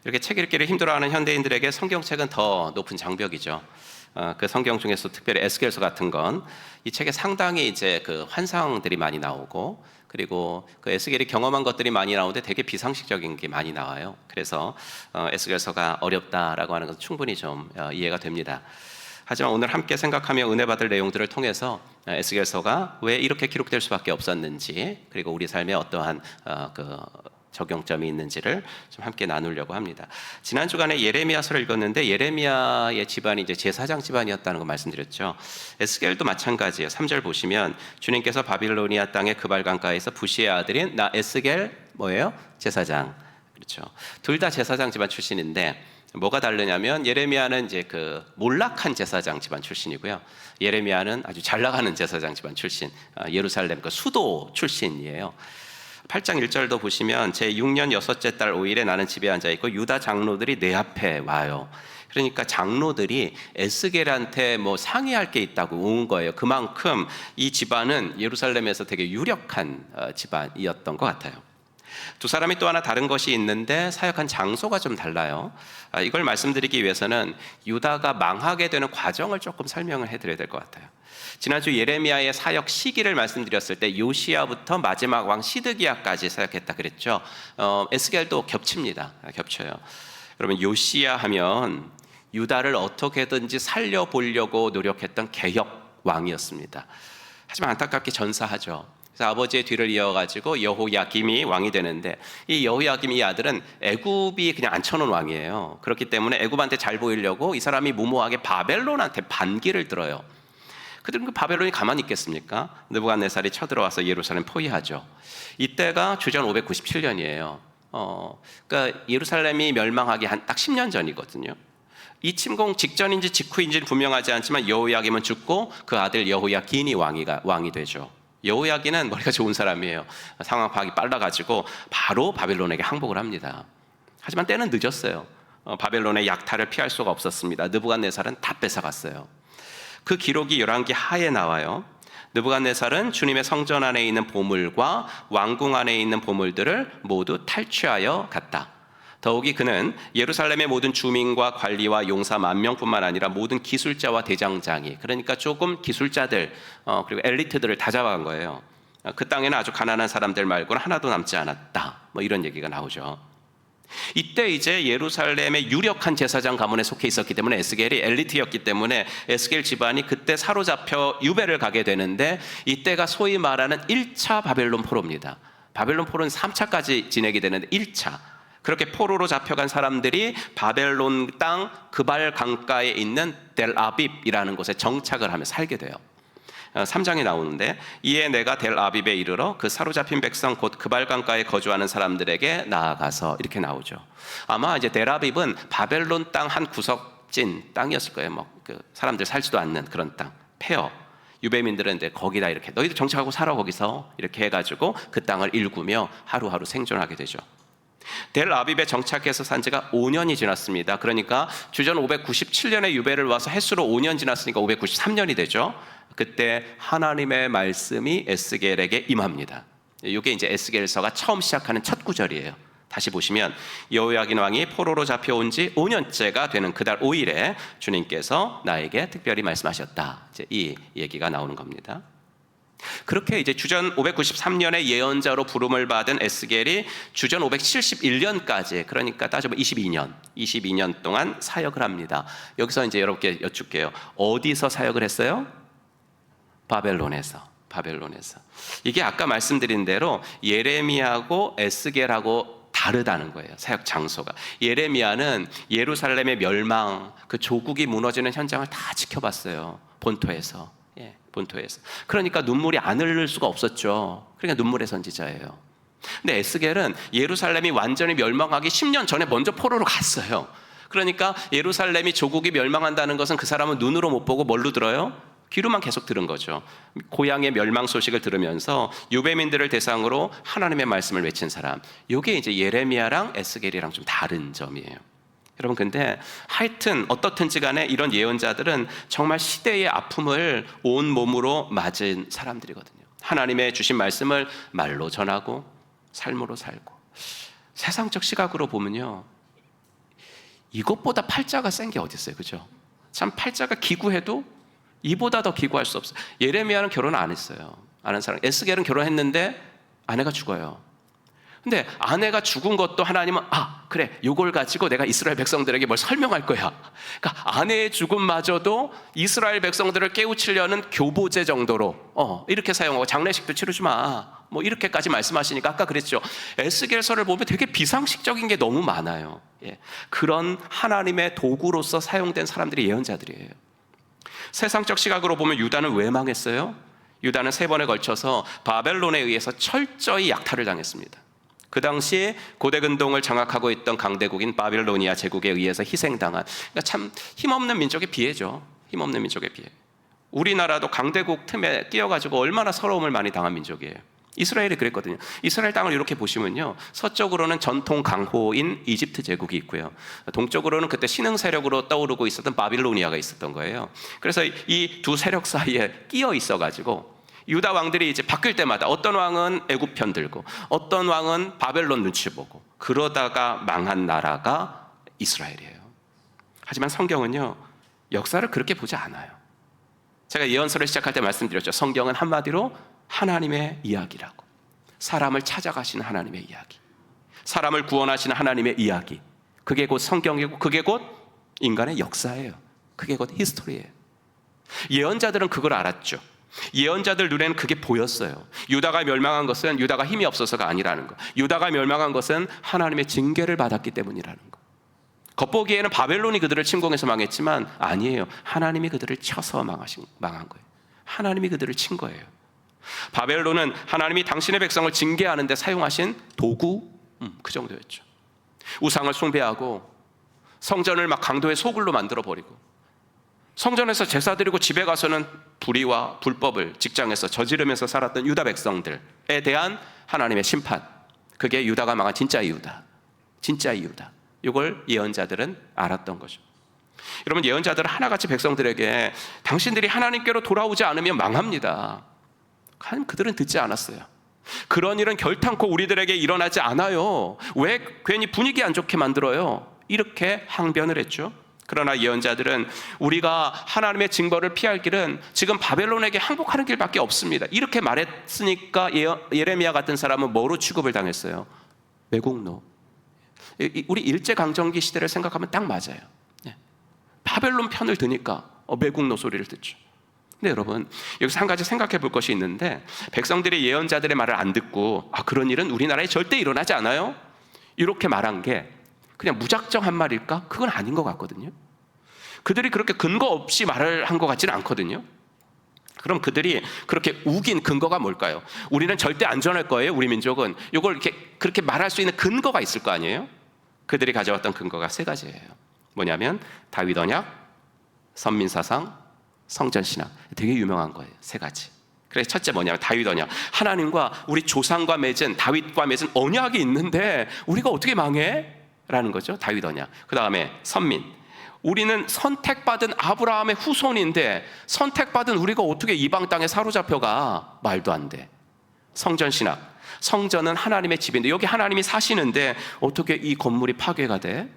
이렇게 책 읽기를 힘들어하는 현대인들에게 성경책은 더 높은 장벽이죠. 그 성경 중에서 특별히 에스겔서 같은 건 이 책에 상당히 이제 그 환상들이 많이 나오고, 그리고 그 에스겔이 경험한 것들이 많이 나오는데 되게 비상식적인 게 많이 나와요. 그래서 에스겔서가 어렵다라고 하는 것은 충분히 좀 이해가 됩니다. 하지만 오늘 함께 생각하며 은혜 받을 내용들을 통해서 에스겔서가 왜 이렇게 기록될 수밖에 없었는지, 그리고 우리 삶에 어떠한 그 적용점이 있는지를 좀 함께 나누려고 합니다. 지난 주간에 예레미야서를 읽었는데 예레미야의 집안이 이제 제사장 집안이었다는 거 말씀드렸죠. 에스겔도 마찬가지예요. 3절 보시면 주님께서 바빌로니아 땅의 그발 강가에서 부시의 아들인 나 에스겔 뭐예요? 제사장. 그렇죠. 둘 다 제사장 집안 출신인데 뭐가 다르냐면 예레미야는 이제 그 몰락한 제사장 집안 출신이고요. 예레미야는 아주 잘 나가는 제사장 집안 출신, 예루살렘 그 수도 출신이에요. 8장 1절도 보시면 제6년 6째 달 5일에 나는 집에 앉아있고 유다 장로들이 내 앞에 와요. 그러니까 장로들이 에스겔한테 뭐 상의할 게 있다고 온 거예요. 그만큼 이 집안은 예루살렘에서 되게 유력한 집안이었던 것 같아요. 두 사람이 또 하나 다른 것이 있는데 사역한 장소가 좀 달라요. 이걸 말씀드리기 위해서는 유다가 망하게 되는 과정을 조금 설명을 해드려야 될 것 같아요. 지난주 예레미야의 사역 시기를 말씀드렸을 때 요시야부터 마지막 왕 시드기야까지 사역했다 그랬죠. 에스겔도 겹칩니다. 겹쳐요. 여러분 요시야 하면 유다를 어떻게든지 살려보려고 노력했던 개혁 왕이었습니다. 하지만 안타깝게 전사하죠. 그래서 아버지의 뒤를 이어가지고 여호야김이 왕이 되는데 이 여호야김 이 아들은 애굽이 그냥 앉혀놓은 왕이에요. 그렇기 때문에 애굽한테 잘 보이려고 이 사람이 무모하게 바벨론한테 반기를 들어요. 그들은 그 바벨론이 가만히 있겠습니까? 느부갓네살이 쳐들어와서 예루살렘 포위하죠. 이때가 주전 597년이에요. 그러니까 예루살렘이 멸망하기 한 딱 10년 전이거든요. 이 침공 직전인지 직후인지는 분명하지 않지만 여호야김은 죽고 그 아들 여호야긴이 왕이 되죠. 여호야긴은 머리가 좋은 사람이에요. 상황 파악이 빨라가지고 바로 바벨론에게 항복을 합니다. 하지만 때는 늦었어요. 바벨론의 약탈을 피할 수가 없었습니다. 느부갓네살은 다 뺏어갔어요. 그 기록이 열왕기 하에 나와요. 느부갓네살은 주님의 성전 안에 있는 보물과 왕궁 안에 있는 보물들을 모두 탈취하여 갔다. 더욱이 그는 예루살렘의 모든 주민과 관리와 용사 10,000명뿐만 아니라 모든 기술자와 대장장이, 그러니까 조금 기술자들 그리고 엘리트들을 다 잡아간 거예요. 그 땅에는 아주 가난한 사람들 말고는 하나도 남지 않았다. 뭐 이런 얘기가 나오죠. 이때 이제 예루살렘의 유력한 제사장 가문에 속해 있었기 때문에 에스겔이 엘리트였기 때문에 에스겔 집안이 그때 사로잡혀 유배를 가게 되는데 이때가 소위 말하는 1차 바벨론 포로입니다. 바벨론 포로는 3차까지 진행이 되는데 1차. 그렇게 포로로 잡혀간 사람들이 바벨론 땅 그발 강가에 있는 델아빕이라는 곳에 정착을 하며 살게 돼요. 3장에 나오는데 이에 내가 델아빕에 이르러 그 사로잡힌 백성 곧 그발 강가에 거주하는 사람들에게 나아가서 이렇게 나오죠. 아마 이제 델아빕은 바벨론 땅 한 구석진 땅이었을 거예요. 뭐 그 사람들 살지도 않는 그런 땅, 폐허. 유배민들은 이제 거기다 이렇게 너희들 정착하고 살아 거기서 이렇게 해가지고 그 땅을 일구며 하루하루 생존하게 되죠. 델아빕에 정착해서 산 지가 5년이 지났습니다. 그러니까 주전 597년에 유배를 와서 햇수로 5년 지났으니까 593년이 되죠. 그때 하나님의 말씀이 에스겔에게 임합니다. 이게 이제 에스겔서가 처음 시작하는 첫 구절이에요. 다시 보시면 여호야긴 왕이 포로로 잡혀온 지 5년째가 되는 그달 5일에 주님께서 나에게 특별히 말씀하셨다. 이제 이 얘기가 나오는 겁니다. 그렇게 이제 주전 593년의 예언자로 부름을 받은 에스겔이 주전 571년까지, 그러니까 따져보면 22년 동안 사역을 합니다. 여기서 이제 여러분께 여쭙게요. 어디서 사역을 했어요? 바벨론에서. 이게 아까 말씀드린 대로 예레미야하고 에스겔하고 다르다는 거예요. 사역 장소가. 예레미야는 예루살렘의 멸망, 그 조국이 무너지는 현장을 다 지켜봤어요. 본토에서. 그러니까 눈물이 안 흐를 수가 없었죠. 그러니까 눈물의 선지자예요. 근데 에스겔은 예루살렘이 완전히 멸망하기 10년 전에 먼저 포로로 갔어요. 그러니까 예루살렘이 조국이 멸망한다는 것은 그 사람은 눈으로 못 보고 뭘로 들어요? 귀로만 계속 들은 거죠. 고향의 멸망 소식을 들으면서 유대민들을 대상으로 하나님의 말씀을 외친 사람. 이게 이제 예레미야랑 에스겔이랑 좀 다른 점이에요. 여러분, 근데 하여튼 어떻든지 간에 이런 예언자들은 정말 시대의 아픔을 온 몸으로 맞은 사람들이거든요. 하나님의 주신 말씀을 말로 전하고 삶으로 살고. 세상적 시각으로 보면요, 이것보다 팔자가 센 게 어디 있어요, 그죠? 참 팔자가 기구해도 이보다 더 기구할 수 없어요. 예레미야는 결혼 안 했어요. 아는 사람. 에스겔은 결혼했는데 아내가 죽어요. 근데 아내가 죽은 것도 하나님은 그래, 요걸 가지고 내가 이스라엘 백성들에게 뭘 설명할 거야. 그러니까 아내의 죽음마저도 이스라엘 백성들을 깨우치려는 교보제 정도로 이렇게 사용하고, 장례식도 치르지 마, 뭐 이렇게까지 말씀하시니까 아까 그랬죠. 에스겔서를 보면 되게 비상식적인 게 너무 많아요. 예. 그런 하나님의 도구로서 사용된 사람들이 예언자들이에요. 세상적 시각으로 보면 유다는 왜 망했어요? 유다는 3번에 걸쳐서 바벨론에 의해서 철저히 약탈을 당했습니다. 그 당시에 고대 근동을 장악하고 있던 강대국인 바빌로니아 제국에 의해서 희생당한, 그러니까 참 힘없는 민족의 비애죠. 힘없는 민족의 비애. 우리나라도 강대국 틈에 끼어가지고 얼마나 서러움을 많이 당한 민족이에요. 이스라엘이 그랬거든요. 이스라엘 땅을 이렇게 보시면요, 서쪽으로는 전통 강호인 이집트 제국이 있고요, 동쪽으로는 그때 신흥 세력으로 떠오르고 있었던 바빌로니아가 있었던 거예요. 그래서 이 두 세력 사이에 끼어 있어가지고 유다 왕들이 이제 바뀔 때마다 어떤 왕은 애굽 편 들고 어떤 왕은 바벨론 눈치 보고, 그러다가 망한 나라가 이스라엘이에요. 하지만 성경은요, 역사를 그렇게 보지 않아요. 제가 예언서를 시작할 때 말씀드렸죠. 성경은 한마디로 하나님의 이야기라고. 사람을 찾아가시는 하나님의 이야기, 사람을 구원하시는 하나님의 이야기, 그게 곧 성경이고 그게 곧 인간의 역사예요. 그게 곧 히스토리예요. 예언자들은 그걸 알았죠. 예언자들 눈에는 그게 보였어요. 유다가 멸망한 것은 유다가 힘이 없어서가 아니라는 거, 유다가 멸망한 것은 하나님의 징계를 받았기 때문이라는 거. 겉보기에는 바벨론이 그들을 침공해서 망했지만 아니에요. 하나님이 그들을 쳐서 망한 거예요. 하나님이 그들을 친 거예요. 바벨론은 하나님이 당신의 백성을 징계하는 데 사용하신 도구, 그 정도였죠. 우상을 숭배하고 성전을 막 강도의 소굴로 만들어버리고, 성전에서 제사 드리고 집에 가서는 불의와 불법을 직장에서 저지르면서 살았던 유다 백성들에 대한 하나님의 심판, 그게 유다가 망한 진짜 이유다. 진짜 이유다. 이걸 예언자들은 알았던 거죠. 여러분, 예언자들은 하나같이 백성들에게 당신들이 하나님께로 돌아오지 않으면 망합니다. 하나님 그들은 듣지 않았어요. 그런 일은 결탄코 우리들에게 일어나지 않아요. 왜 괜히 분위기 안 좋게 만들어요? 이렇게 항변을 했죠. 그러나 예언자들은 우리가 하나님의 징벌을 피할 길은 지금 바벨론에게 항복하는 길밖에 없습니다, 이렇게 말했으니까 예레미야 같은 사람은 뭐로 취급을 당했어요? 매국노. 우리 일제강점기 시대를 생각하면 딱 맞아요. 바벨론 편을 드니까 매국노 소리를 듣죠. 근데 여러분, 여기서 한 가지 생각해 볼 것이 있는데, 백성들이 예언자들의 말을 안 듣고 그런 일은 우리나라에 절대 일어나지 않아요, 이렇게 말한 게 그냥 무작정 한 말일까? 그건 아닌 것 같거든요. 그들이 그렇게 근거 없이 말을 한 것 같지는 않거든요. 그럼 그들이 그렇게 우긴 근거가 뭘까요? 우리는 절대 안전할 거예요, 우리 민족은. 이걸 이렇게 그렇게 말할 수 있는 근거가 있을 거 아니에요? 그들이 가져왔던 근거가 3가지예요. 뭐냐면 다윗 언약, 선민사상, 성전신학. 되게 유명한 거예요, 3가지. 그래서 첫째 뭐냐면 다윗 언약. 하나님과 우리 조상과 맺은, 다윗과 맺은 언약이 있는데 우리가 어떻게 망해? 라는 거죠, 다윗 언약. 그 다음에 선민. 우리는 선택받은 아브라함의 후손인데 선택받은 우리가 어떻게 이방 땅에 사로잡혀가? 말도 안 돼. 성전신학. 성전은 하나님의 집인데 여기 하나님이 사시는데 어떻게 이 건물이 파괴가 돼?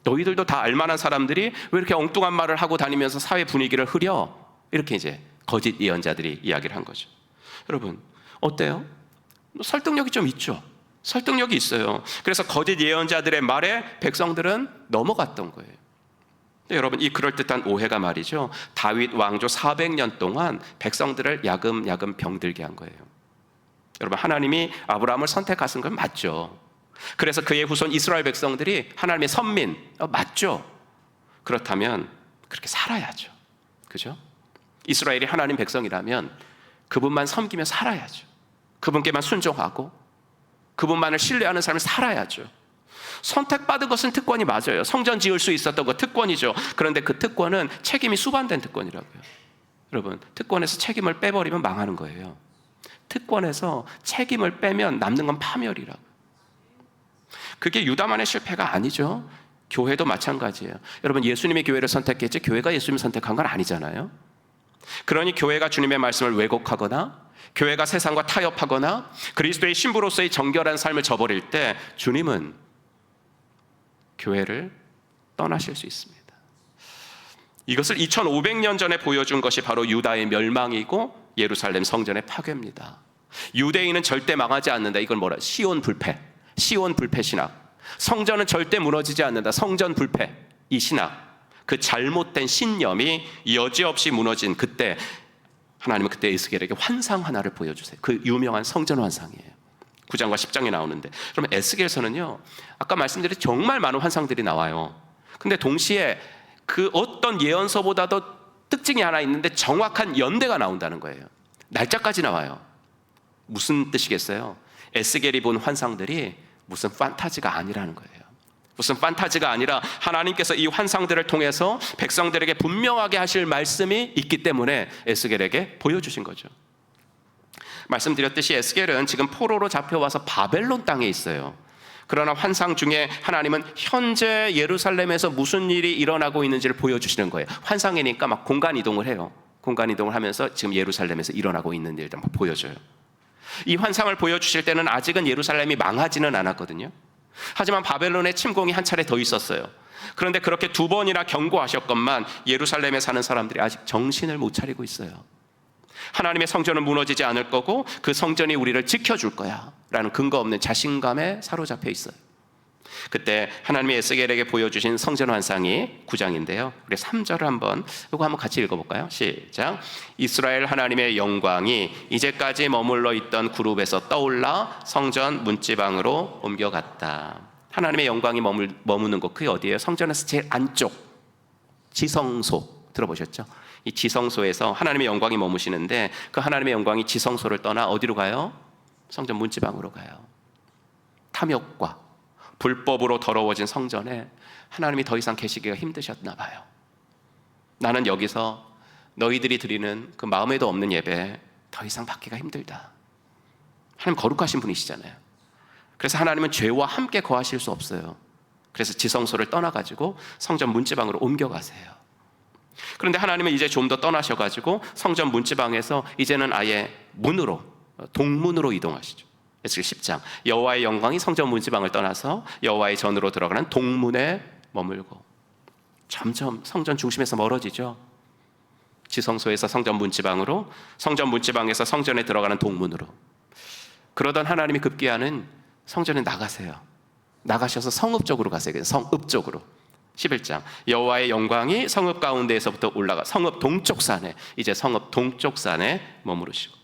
너희들도 다 알만한 사람들이 왜 이렇게 엉뚱한 말을 하고 다니면서 사회 분위기를 흐려? 이렇게 이제 거짓 예언자들이 이야기를 한 거죠. 여러분, 어때요? 설득력이 좀 있죠. 설득력이 있어요. 그래서 거짓 예언자들의 말에 백성들은 넘어갔던 거예요. 여러분, 이 그럴듯한 오해가 말이죠, 다윗 왕조 400년 동안 백성들을 야금야금 병들게 한 거예요. 여러분, 하나님이 아브라함을 선택하신 건 맞죠. 그래서 그의 후손 이스라엘 백성들이 하나님의 선민, 맞죠. 그렇다면 그렇게 살아야죠. 그죠? 이스라엘이 하나님 백성이라면 그분만 섬기며 살아야죠. 그분께만 순종하고 그분만을 신뢰하는 삶을 살아야죠. 선택받은 것은 특권이 맞아요. 성전 지을 수 있었던 거 특권이죠. 그런데 그 특권은 책임이 수반된 특권이라고요. 여러분, 특권에서 책임을 빼버리면 망하는 거예요. 특권에서 책임을 빼면 남는 건 파멸이라고요. 그게 유다만의 실패가 아니죠. 교회도 마찬가지예요. 여러분, 예수님이 교회를 선택했지 교회가 예수님을 선택한 건 아니잖아요. 그러니 교회가 주님의 말씀을 왜곡하거나 교회가 세상과 타협하거나 그리스도의 신부로서의 정결한 삶을 저버릴 때 주님은 교회를 떠나실 수 있습니다. 이것을 2500년 전에 보여준 것이 바로 유다의 멸망이고 예루살렘 성전의 파괴입니다. 유대인은 절대 망하지 않는다. 이걸 뭐라? 시온 불패 신학. 성전은 절대 무너지지 않는다. 성전 불패, 이 신학. 그 잘못된 신념이 여지없이 무너진 그때 하나님은 그때 에스겔에게 환상 하나를 보여주세요. 그 유명한 성전 환상이에요. 9장과 10장에 나오는데, 그러면 에스겔서는요, 아까 말씀드린 정말 많은 환상들이 나와요. 근데 동시에 그 어떤 예언서보다도 특징이 하나 있는데 정확한 연대가 나온다는 거예요. 날짜까지 나와요. 무슨 뜻이겠어요? 에스겔이 본 환상들이 무슨 판타지가 아니라는 거예요. 무슨 판타지가 아니라 하나님께서 이 환상들을 통해서 백성들에게 분명하게 하실 말씀이 있기 때문에 에스겔에게 보여주신 거죠. 말씀드렸듯이 에스겔은 지금 포로로 잡혀와서 바벨론 땅에 있어요. 그러나 환상 중에 하나님은 현재 예루살렘에서 무슨 일이 일어나고 있는지를 보여주시는 거예요. 환상이니까 막 공간 이동을 해요. 공간 이동을 하면서 지금 예루살렘에서 일어나고 있는 일들 막 보여줘요. 이 환상을 보여주실 때는 아직은 예루살렘이 망하지는 않았거든요. 하지만 바벨론의 침공이 한 차례 더 있었어요. 그런데 그렇게 2번이나 경고하셨건만 예루살렘에 사는 사람들이 아직 정신을 못 차리고 있어요. 하나님의 성전은 무너지지 않을 거고 그 성전이 우리를 지켜줄 거야 라는 근거 없는 자신감에 사로잡혀 있어요. 그때 하나님이 에스겔에게 보여주신 성전 환상이 9장인데요. 우리 3절을 이거 한번 같이 읽어볼까요? 시작. 이스라엘 하나님의 영광이 이제까지 머물러 있던 그룹에서 떠올라 성전 문지방으로 옮겨갔다. 하나님의 영광이 머무는 곳, 그게 어디예요? 성전에서 제일 안쪽 지성소 들어보셨죠? 이 지성소에서 하나님의 영광이 머무시는데 그 하나님의 영광이 지성소를 떠나 어디로 가요? 성전 문지방으로 가요. 탐욕과 불법으로 더러워진 성전에 하나님이 더 이상 계시기가 힘드셨나 봐요. 나는 여기서 너희들이 드리는 그 마음에도 없는 예배 더 이상 받기가 힘들다. 하나님 거룩하신 분이시잖아요. 그래서 하나님은 죄와 함께 거하실 수 없어요. 그래서 지성소를 떠나가지고 성전 문지방으로 옮겨가세요. 그런데 하나님은 이제 좀 더 떠나셔가지고 성전 문지방에서 이제는 아예 문으로, 동문으로 이동하시죠. 에스겔 10장, 여호와의 영광이 성전 문지방을 떠나서 여호와의 전으로 들어가는 동문에 머물고 점점 성전 중심에서 멀어지죠. 지성소에서 성전 문지방으로, 성전 문지방에서 성전에 들어가는 동문으로. 그러던 하나님이 급기야는 성전에 나가세요. 나가셔서 성읍 쪽으로 가세요. 성읍 쪽으로. 11장, 여호와의 영광이 성읍 가운데에서부터 올라가 성읍 동쪽 산에, 이제 성읍 동쪽 산에 머무르시고,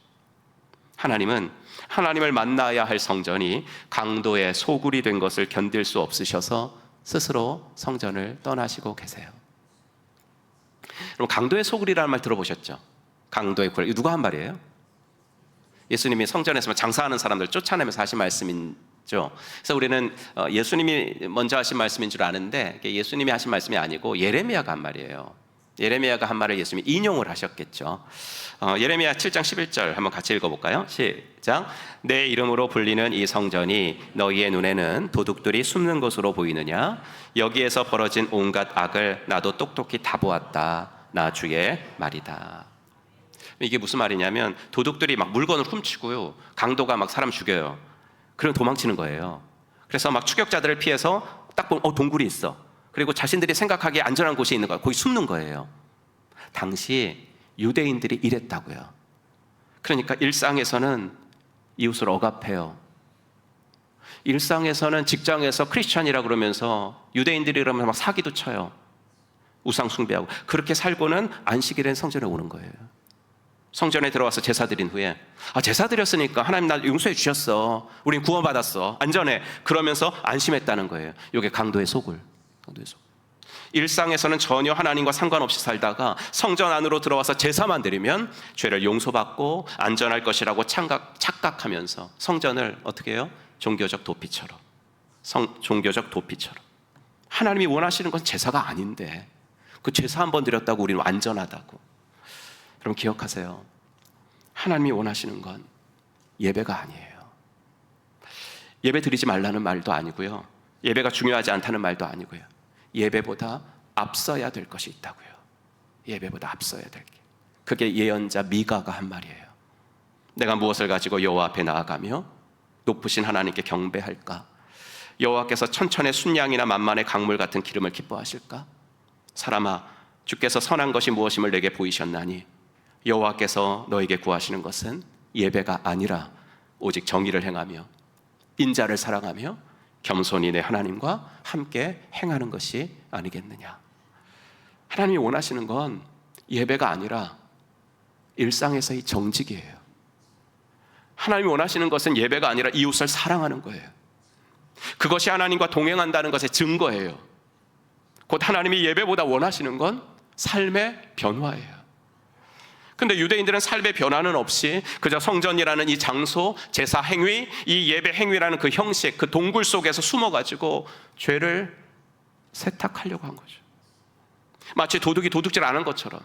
하나님은 하나님을 만나야 할 성전이 강도의 소굴이 된 것을 견딜 수 없으셔서 스스로 성전을 떠나시고 계세요. 그럼 강도의 소굴이라는 말 들어보셨죠? 강도의 굴, 이거 누가 한 말이에요? 예수님이 성전에서 장사하는 사람들 쫓아내면서 하신 말씀이죠. 그래서 우리는 예수님이 먼저 하신 말씀인 줄 아는데 예수님이 하신 말씀이 아니고 예레미야가 한 말이에요. 예레미야가 한 말을 예수님이 인용을 하셨겠죠. 예레미야 7장 11절 한번 같이 읽어볼까요? 시작. 내 이름으로 불리는 이 성전이 너희의 눈에는 도둑들이 숨는 곳으로 보이느냐? 여기에서 벌어진 온갖 악을 나도 똑똑히 다 보았다. 나 주의 말이다. 이게 무슨 말이냐면 도둑들이 막 물건을 훔치고요, 강도가 막 사람 죽여요. 그럼 도망치는 거예요. 그래서 막 추격자들을 피해서 딱 보면 동굴이 있어. 그리고 자신들이 생각하기에 안전한 곳에 있는 거야. 거기 숨는 거예요. 당시 유대인들이 이랬다고요. 그러니까 일상에서는 이웃을 억압해요. 일상에서는 직장에서 크리스찬이라 그러면서 유대인들이 그러면 막 사기도 쳐요. 우상 숭배하고. 그렇게 살고는 안식일엔 성전에 오는 거예요. 성전에 들어와서 제사 드린 후에 제사 드렸으니까 하나님 날 용서해 주셨어. 우린 구원받았어. 안전해. 그러면서 안심했다는 거예요. 이게 강도의 소굴. 일상에서는 전혀 하나님과 상관없이 살다가 성전 안으로 들어와서 제사만 드리면 죄를 용서받고 안전할 것이라고 착각하면서 성전을 어떻게 해요? 종교적 도피처럼 하나님이 원하시는 건 제사가 아닌데 그 제사 한 번 드렸다고 우리는 완전하다고. 여러분 기억하세요. 하나님이 원하시는 건 예배가 아니에요. 예배 드리지 말라는 말도 아니고요, 예배가 중요하지 않다는 말도 아니고요, 예배보다 앞서야 될 것이 있다고요. 예배보다 앞서야 될 게, 그게 예언자 미가가 한 말이에요. 내가 무엇을 가지고 여호와 앞에 나아가며 높으신 하나님께 경배할까? 여호와께서 천천의 순양이나 만만의 강물 같은 기름을 기뻐하실까? 사람아, 주께서 선한 것이 무엇임을 내게 보이셨나니 여호와께서 너에게 구하시는 것은 예배가 아니라 오직 정의를 행하며 인자를 사랑하며 겸손히 내 하나님과 함께 행하는 것이 아니겠느냐. 하나님이 원하시는 건 예배가 아니라 일상에서의 정직이에요. 하나님이 원하시는 것은 예배가 아니라 이웃을 사랑하는 거예요. 그것이 하나님과 동행한다는 것의 증거예요. 곧 하나님이 예배보다 원하시는 건 삶의 변화예요. 근데 유대인들은 삶의 변화는 없이 그저 성전이라는 이 장소, 제사 행위, 이 예배 행위라는 그 형식, 그 동굴 속에서 숨어가지고 죄를 세탁하려고 한 거죠. 마치 도둑이 도둑질 안 한 것처럼,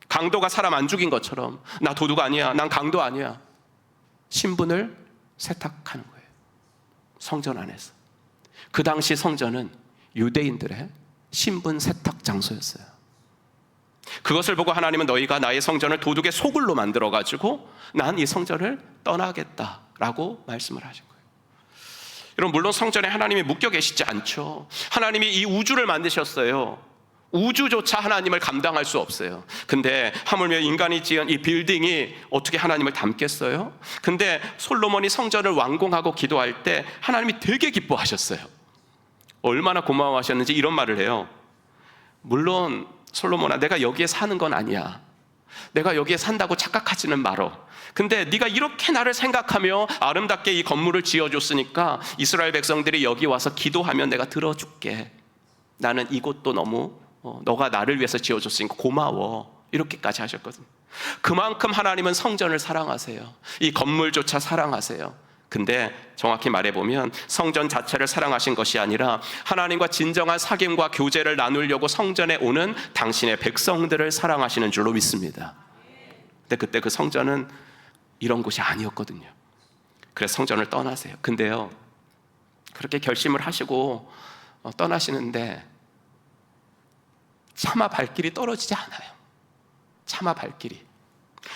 강도가 사람 안 죽인 것처럼, 나 도둑 아니야, 난 강도 아니야, 신분을 세탁하는 거예요. 성전 안에서. 그 당시 성전은 유대인들의 신분 세탁 장소였어요. 그것을 보고 하나님은 너희가 나의 성전을 도둑의 소굴로 만들어가지고 난 이 성전을 떠나겠다라고 말씀을 하신 거예요. 여러분, 물론 성전에 하나님이 묶여 계시지 않죠. 하나님이 이 우주를 만드셨어요. 우주조차 하나님을 감당할 수 없어요. 근데 하물며 인간이 지은 이 빌딩이 어떻게 하나님을 담겠어요? 근데 솔로몬이 성전을 완공하고 기도할 때 하나님이 되게 기뻐하셨어요. 얼마나 고마워하셨는지 이런 말을 해요. 물론 솔로몬아, 내가 여기에 사는 건 아니야. 내가 여기에 산다고 착각하지는 말어. 근데 네가 이렇게 나를 생각하며 아름답게 이 건물을 지어줬으니까 이스라엘 백성들이 여기 와서 기도하면 내가 들어줄게. 나는 이곳도 너무 너가 나를 위해서 지어줬으니까 고마워. 이렇게까지 하셨거든요. 그만큼 하나님은 성전을 사랑하세요. 이 건물조차 사랑하세요. 근데 정확히 말해보면 성전 자체를 사랑하신 것이 아니라 하나님과 진정한 사귐과 교제를 나누려고 성전에 오는 당신의 백성들을 사랑하시는 줄로 믿습니다. 근데 그때 그 성전은 이런 곳이 아니었거든요. 그래서 성전을 떠나세요. 근데요, 그렇게 결심을 하시고 떠나시는데 차마 발길이 떨어지지 않아요. 차마 발길이.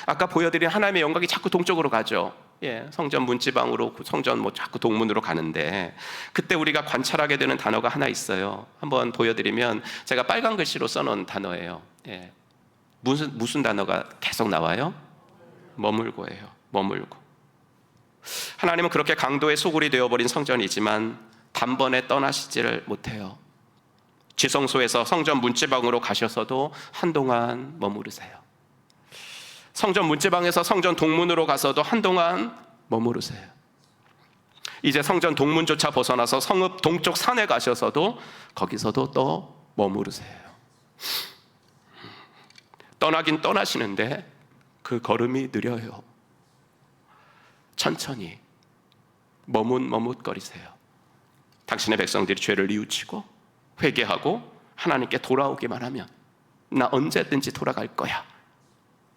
아까 보여드린 하나님의 영광이 자꾸 동쪽으로 가죠. 성전 문지방으로, 성전 자꾸 동문으로 가는데, 그때 우리가 관찰하게 되는 단어가 하나 있어요. 한번 보여드리면, 제가 빨간 글씨로 써놓은 단어예요. 무슨 단어가 계속 나와요? 머물고예요. 머물고. 하나님은 그렇게 강도의 소굴이 되어버린 성전이지만 단번에 떠나시지를 못해요. 지성소에서 성전 문지방으로 가셔서도 한동안 머무르세요. 성전 문지방에서 성전 동문으로 가서도 한동안 머무르세요. 이제 성전 동문조차 벗어나서 성읍 동쪽 산에 가셔서도 거기서도 또 머무르세요. 떠나긴 떠나시는데 그 걸음이 느려요. 천천히 머뭇거리세요. 당신의 백성들이 죄를 뉘우치고 회개하고 하나님께 돌아오기만 하면 나 언제든지 돌아갈 거야.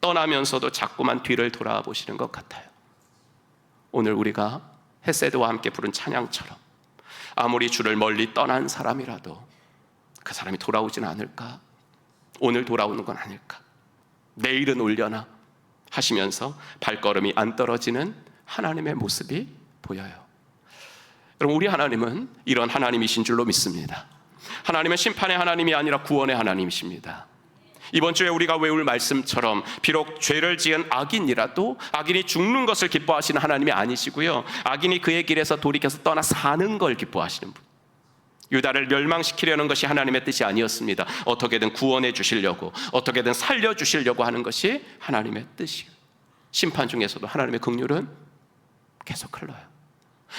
떠나면서도 자꾸만 뒤를 돌아보시는 것 같아요. 오늘 우리가 헤세드와 함께 부른 찬양처럼 아무리 주를 멀리 떠난 사람이라도 그 사람이 돌아오지는 않을까? 오늘 돌아오는 건 아닐까? 내일은 올려나? 하시면서 발걸음이 안 떨어지는 하나님의 모습이 보여요. 여러분, 우리 하나님은 이런 하나님이신 줄로 믿습니다. 하나님은 심판의 하나님이 아니라 구원의 하나님이십니다. 이번 주에 우리가 외울 말씀처럼 비록 죄를 지은 악인이라도 악인이 죽는 것을 기뻐하시는 하나님이 아니시고요, 악인이 그의 길에서 돌이켜서 떠나 사는 걸 기뻐하시는 분. 유다를 멸망시키려는 것이 하나님의 뜻이 아니었습니다. 어떻게든 구원해 주시려고, 어떻게든 살려주시려고 하는 것이 하나님의 뜻이에요. 심판 중에서도 하나님의 긍휼은 계속 흘러요.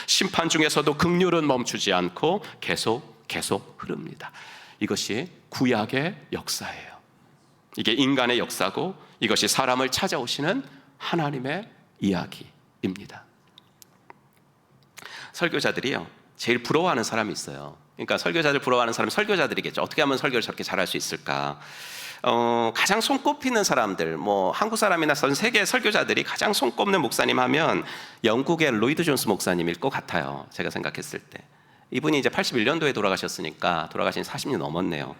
심판 중에서도 긍휼은 멈추지 않고 계속 흐릅니다. 이것이 구약의 역사예요. 이게 인간의 역사고 이것이 사람을 찾아오시는 하나님의 이야기입니다. 설교자들이요 제일 부러워하는 사람이 있어요. 그러니까 설교자들 부러워하는 사람이 설교자들이겠죠. 어떻게 하면 설교를 저렇게 잘할 수 있을까? 가장 손꼽히는 사람들, 뭐 한국 사람이나 전 세계 설교자들이 가장 손꼽는 목사님 하면 영국의 로이드 존스 목사님일 것 같아요. 제가 생각했을 때 이분이 이제 81년도에 돌아가셨으니까 돌아가신 40년 넘었네요.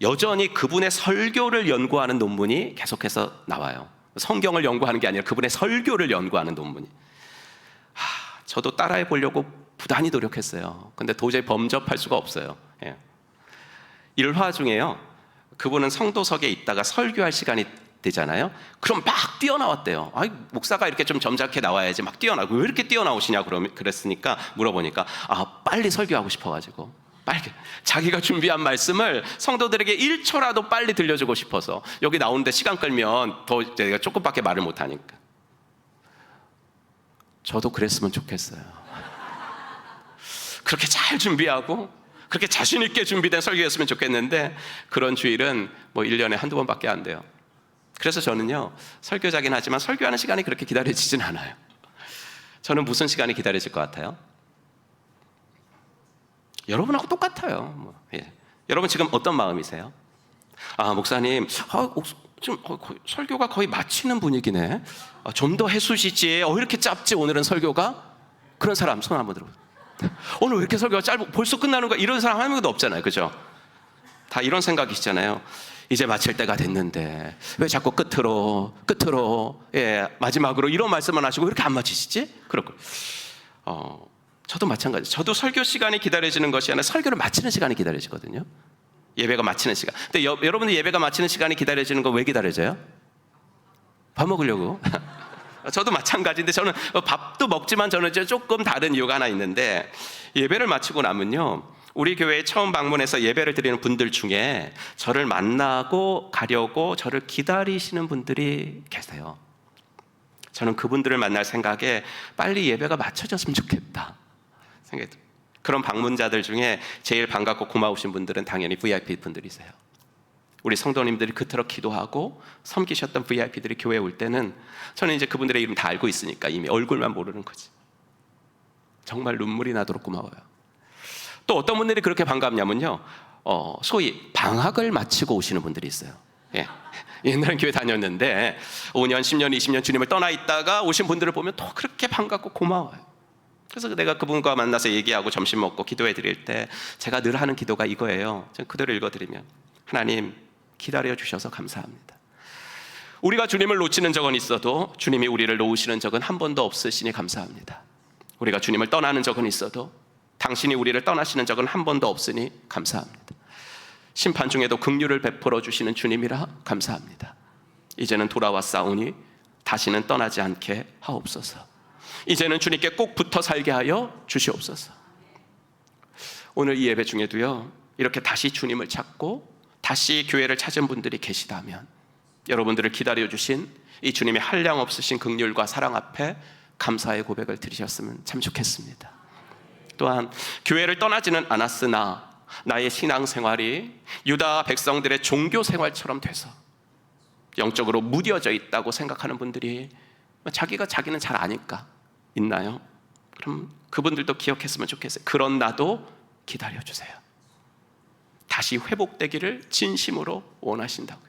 여전히 그분의 설교를 연구하는 논문이 계속해서 나와요. 성경을 연구하는 게 아니라 그분의 설교를 연구하는 논문이. 저도 따라해 보려고 부단히 노력했어요. 근데 도저히 범접할 수가 없어요. 예. 일화 중에요. 그분은 성도석에 있다가 설교할 시간이 되잖아요. 그럼 막 뛰어나왔대요. 아이, 목사가 이렇게 좀 점잖게 나와야지. 막 뛰어나고 왜 이렇게 뛰어나오시냐 그랬으니까 물어보니까 빨리 설교하고 싶어가지고 빨리 자기가 준비한 말씀을 성도들에게 1초라도 빨리 들려주고 싶어서 여기 나오는데 시간 끌면 더 내가 조금밖에 말을 못하니까. 저도 그랬으면 좋겠어요. 그렇게 잘 준비하고 그렇게 자신 있게 준비된 설교였으면 좋겠는데 그런 주일은 뭐 1년에 한두 번밖에 안 돼요. 그래서 저는요 설교자긴 하지만 설교하는 시간이 그렇게 기다려지진 않아요. 저는 무슨 시간이 기다려질 것 같아요? 여러분하고 똑같아요. 예. 여러분 지금 어떤 마음이세요? 목사님 지금 설교가 거의 마치는 분위기네. 좀 더 해주시지. 이렇게 짧지 오늘은 설교가? 그런 사람 손 한번 들어보세요. 오늘 왜 이렇게 설교가 짧고 벌써 끝나는 거야? 이런 사람 한 명도 없잖아요. 그죠? 다 이런 생각이시잖아요. 이제 마칠 때가 됐는데 왜 자꾸 끝으로 마지막으로 이런 말씀만 하시고 왜 이렇게 안 마치시지? 그렇고 저도 마찬가지. 저도 설교 시간이 기다려지는 것이 아니라 설교를 마치는 시간이 기다려지거든요. 예배가 마치는 시간. 근데 여러분들 예배가 마치는 시간이 기다려지는 거 왜 기다려져요? 밥 먹으려고. 저도 마찬가지인데 저는 밥도 먹지만 저는 이제 조금 다른 이유가 하나 있는데 예배를 마치고 나면요 우리 교회에 처음 방문해서 예배를 드리는 분들 중에 저를 만나고 가려고 저를 기다리시는 분들이 계세요. 저는 그분들을 만날 생각에 빨리 예배가 마쳐졌으면 좋겠다 생각이 들어요. 그런 방문자들 중에 제일 반갑고 고마우신 분들은 당연히 VIP 분들이세요. 우리 성도님들이 그토록 기도하고 섬기셨던 VIP들이 교회에 올 때는 저는 이제 그분들의 이름 다 알고 있으니까 이미 얼굴만 모르는 거지. 정말 눈물이 나도록 고마워요. 또 어떤 분들이 그렇게 반갑냐면요 소위 방학을 마치고 오시는 분들이 있어요. 예. 옛날엔 교회 다녔는데 5년, 10년, 20년 주님을 떠나 있다가 오신 분들을 보면 또 그렇게 반갑고 고마워요. 그래서 내가 그분과 만나서 얘기하고 점심 먹고 기도해 드릴 때 제가 늘 하는 기도가 이거예요. 제가 그대로 읽어드리면 하나님 기다려 주셔서 감사합니다. 우리가 주님을 놓치는 적은 있어도 주님이 우리를 놓으시는 적은 한 번도 없으시니 감사합니다. 우리가 주님을 떠나는 적은 있어도 당신이 우리를 떠나시는 적은 한 번도 없으니 감사합니다. 심판 중에도 긍휼을 베풀어 주시는 주님이라 감사합니다. 이제는 돌아왔사오니 다시는 떠나지 않게 하옵소서. 이제는 주님께 꼭 붙어 살게 하여 주시옵소서. 오늘 이 예배 중에도요 이렇게 다시 주님을 찾고 다시 교회를 찾은 분들이 계시다면 여러분들을 기다려주신 이 주님의 한량없으신 긍휼과 사랑 앞에 감사의 고백을 드리셨으면 참 좋겠습니다. 또한 교회를 떠나지는 않았으나 나의 신앙생활이 유다 백성들의 종교생활처럼 돼서 영적으로 무뎌져 있다고 생각하는 분들이 자기는 잘 아니까 있나요? 그럼 그분들도 기억했으면 좋겠어요. 그런 나도 기다려주세요. 다시 회복되기를 진심으로 원하신다고요.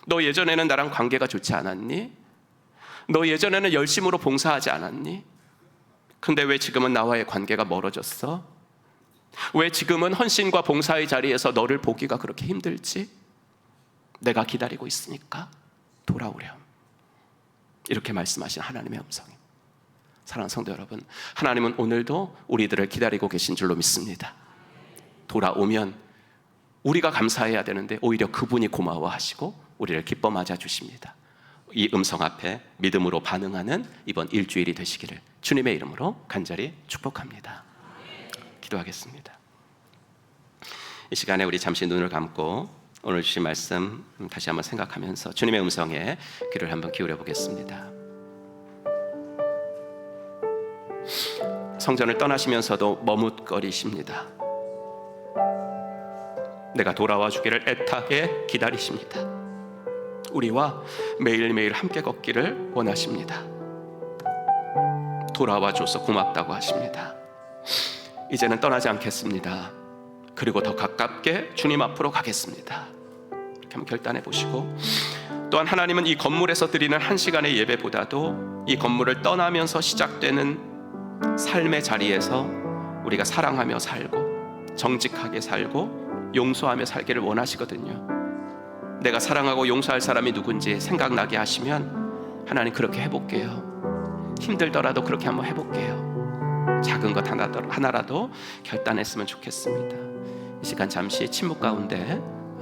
너 예전에는 나랑 관계가 좋지 않았니? 너 예전에는 열심으로 봉사하지 않았니? 근데 왜 지금은 나와의 관계가 멀어졌어? 왜 지금은 헌신과 봉사의 자리에서 너를 보기가 그렇게 힘들지? 내가 기다리고 있으니까 돌아오렴. 이렇게 말씀하신 하나님의 음성입니다. 사랑하는 성도 여러분, 하나님은 오늘도 우리들을 기다리고 계신 줄로 믿습니다. 돌아오면 우리가 감사해야 되는데 오히려 그분이 고마워하시고 우리를 기뻐 맞아 주십니다. 이 음성 앞에 믿음으로 반응하는 이번 일주일이 되시기를 주님의 이름으로 간절히 축복합니다. 기도하겠습니다. 이 시간에 우리 잠시 눈을 감고 오늘 주신 말씀 다시 한번 생각하면서 주님의 음성에 귀를 한번 기울여 보겠습니다. 성전을 떠나시면서도 머뭇거리십니다. 내가 돌아와 주기를 애타게 기다리십니다. 우리와 매일매일 함께 걷기를 원하십니다. 돌아와 줘서 고맙다고 하십니다. 이제는 떠나지 않겠습니다. 그리고 더 가깝게 주님 앞으로 가겠습니다. 이렇게 한번 결단해 보시고, 또한 하나님은 이 건물에서 드리는 한 시간의 예배보다도 이 건물을 떠나면서 시작되는 삶의 자리에서 우리가 사랑하며 살고 정직하게 살고 용서하며 살기를 원하시거든요. 내가 사랑하고 용서할 사람이 누군지 생각나게 하시면 하나님 그렇게 해볼게요. 힘들더라도 그렇게 한번 해볼게요. 작은 것 하나라도 결단했으면 좋겠습니다. 이 시간 잠시 침묵 가운데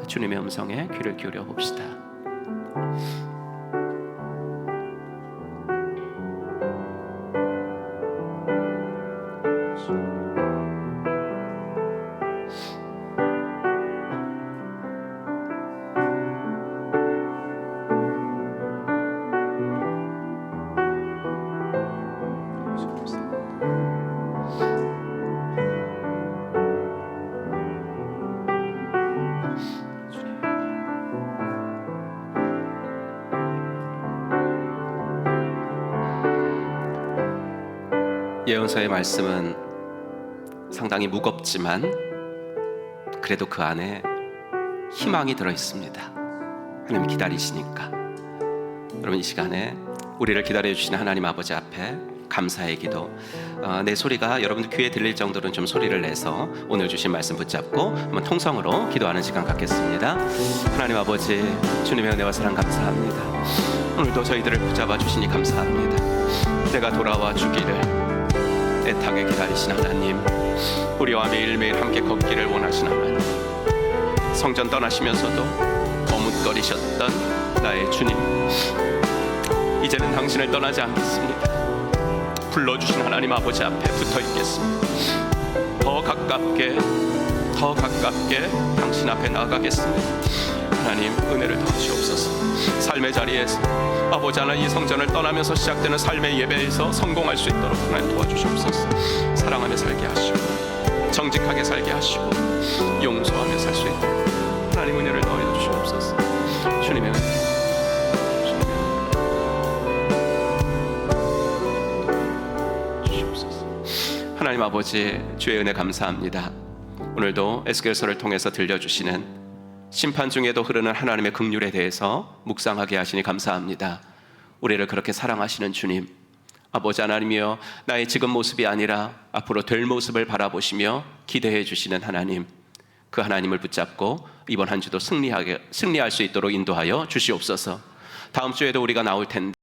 주님의 음성에 귀를 기울여 봅시다. 예언서의 말씀은 상당히 무겁지만 그래도 그 안에 희망이 들어 있습니다. 하나님 기다리시니까. 여러분, 이 시간에 우리를 기다려 주시는 하나님 아버지 앞에 감사의 기도, 내 소리가 여러분들 귀에 들릴 정도로는 좀 소리를 내서 오늘 주신 말씀 붙잡고 한번 통성으로 기도하는 시간 갖겠습니다. 하나님 아버지, 주님의 은혜와 사랑 감사합니다. 오늘도 저희들을 붙잡아 주시니 감사합니다. 내가 돌아와 주기를 애타게 기다리신 하나님, 우리와 매일매일 함께 걷기를 원하신 하나님, 성전 떠나시면서도 머뭇거리셨던 나의 주님, 이제는 당신을 떠나지 않겠습니다. 불러주신 하나님 아버지 앞에 붙어 있겠습니다. 더 가깝게 당신 앞에 나아가겠습니다. 하나님, 은혜를 더하시옵소서. 삶의 자리에서 아버지 하나님, 이 성전을 떠나면서 시작되는 삶의 예배에서 성공할 수 있도록 하나님 도와주시옵소서. 사랑하며 살게 하시고 정직하게 살게 하시고 용서하며 살 수 있도록 하나님 은혜를 더해 주시옵소서. 주님의 은혜, 하나님 아버지, 주의 은혜 감사합니다. 오늘도 에스겔서를 통해서 들려주시는 심판 중에도 흐르는 하나님의 긍휼에 대해서 묵상하게 하시니 감사합니다. 우리를 그렇게 사랑하시는 주님, 아버지 하나님이여, 나의 지금 모습이 아니라 앞으로 될 모습을 바라보시며 기대해 주시는 하나님, 그 하나님을 붙잡고 이번 한 주도 승리할 수 있도록 인도하여 주시옵소서. 다음 주에도 우리가 나올 텐데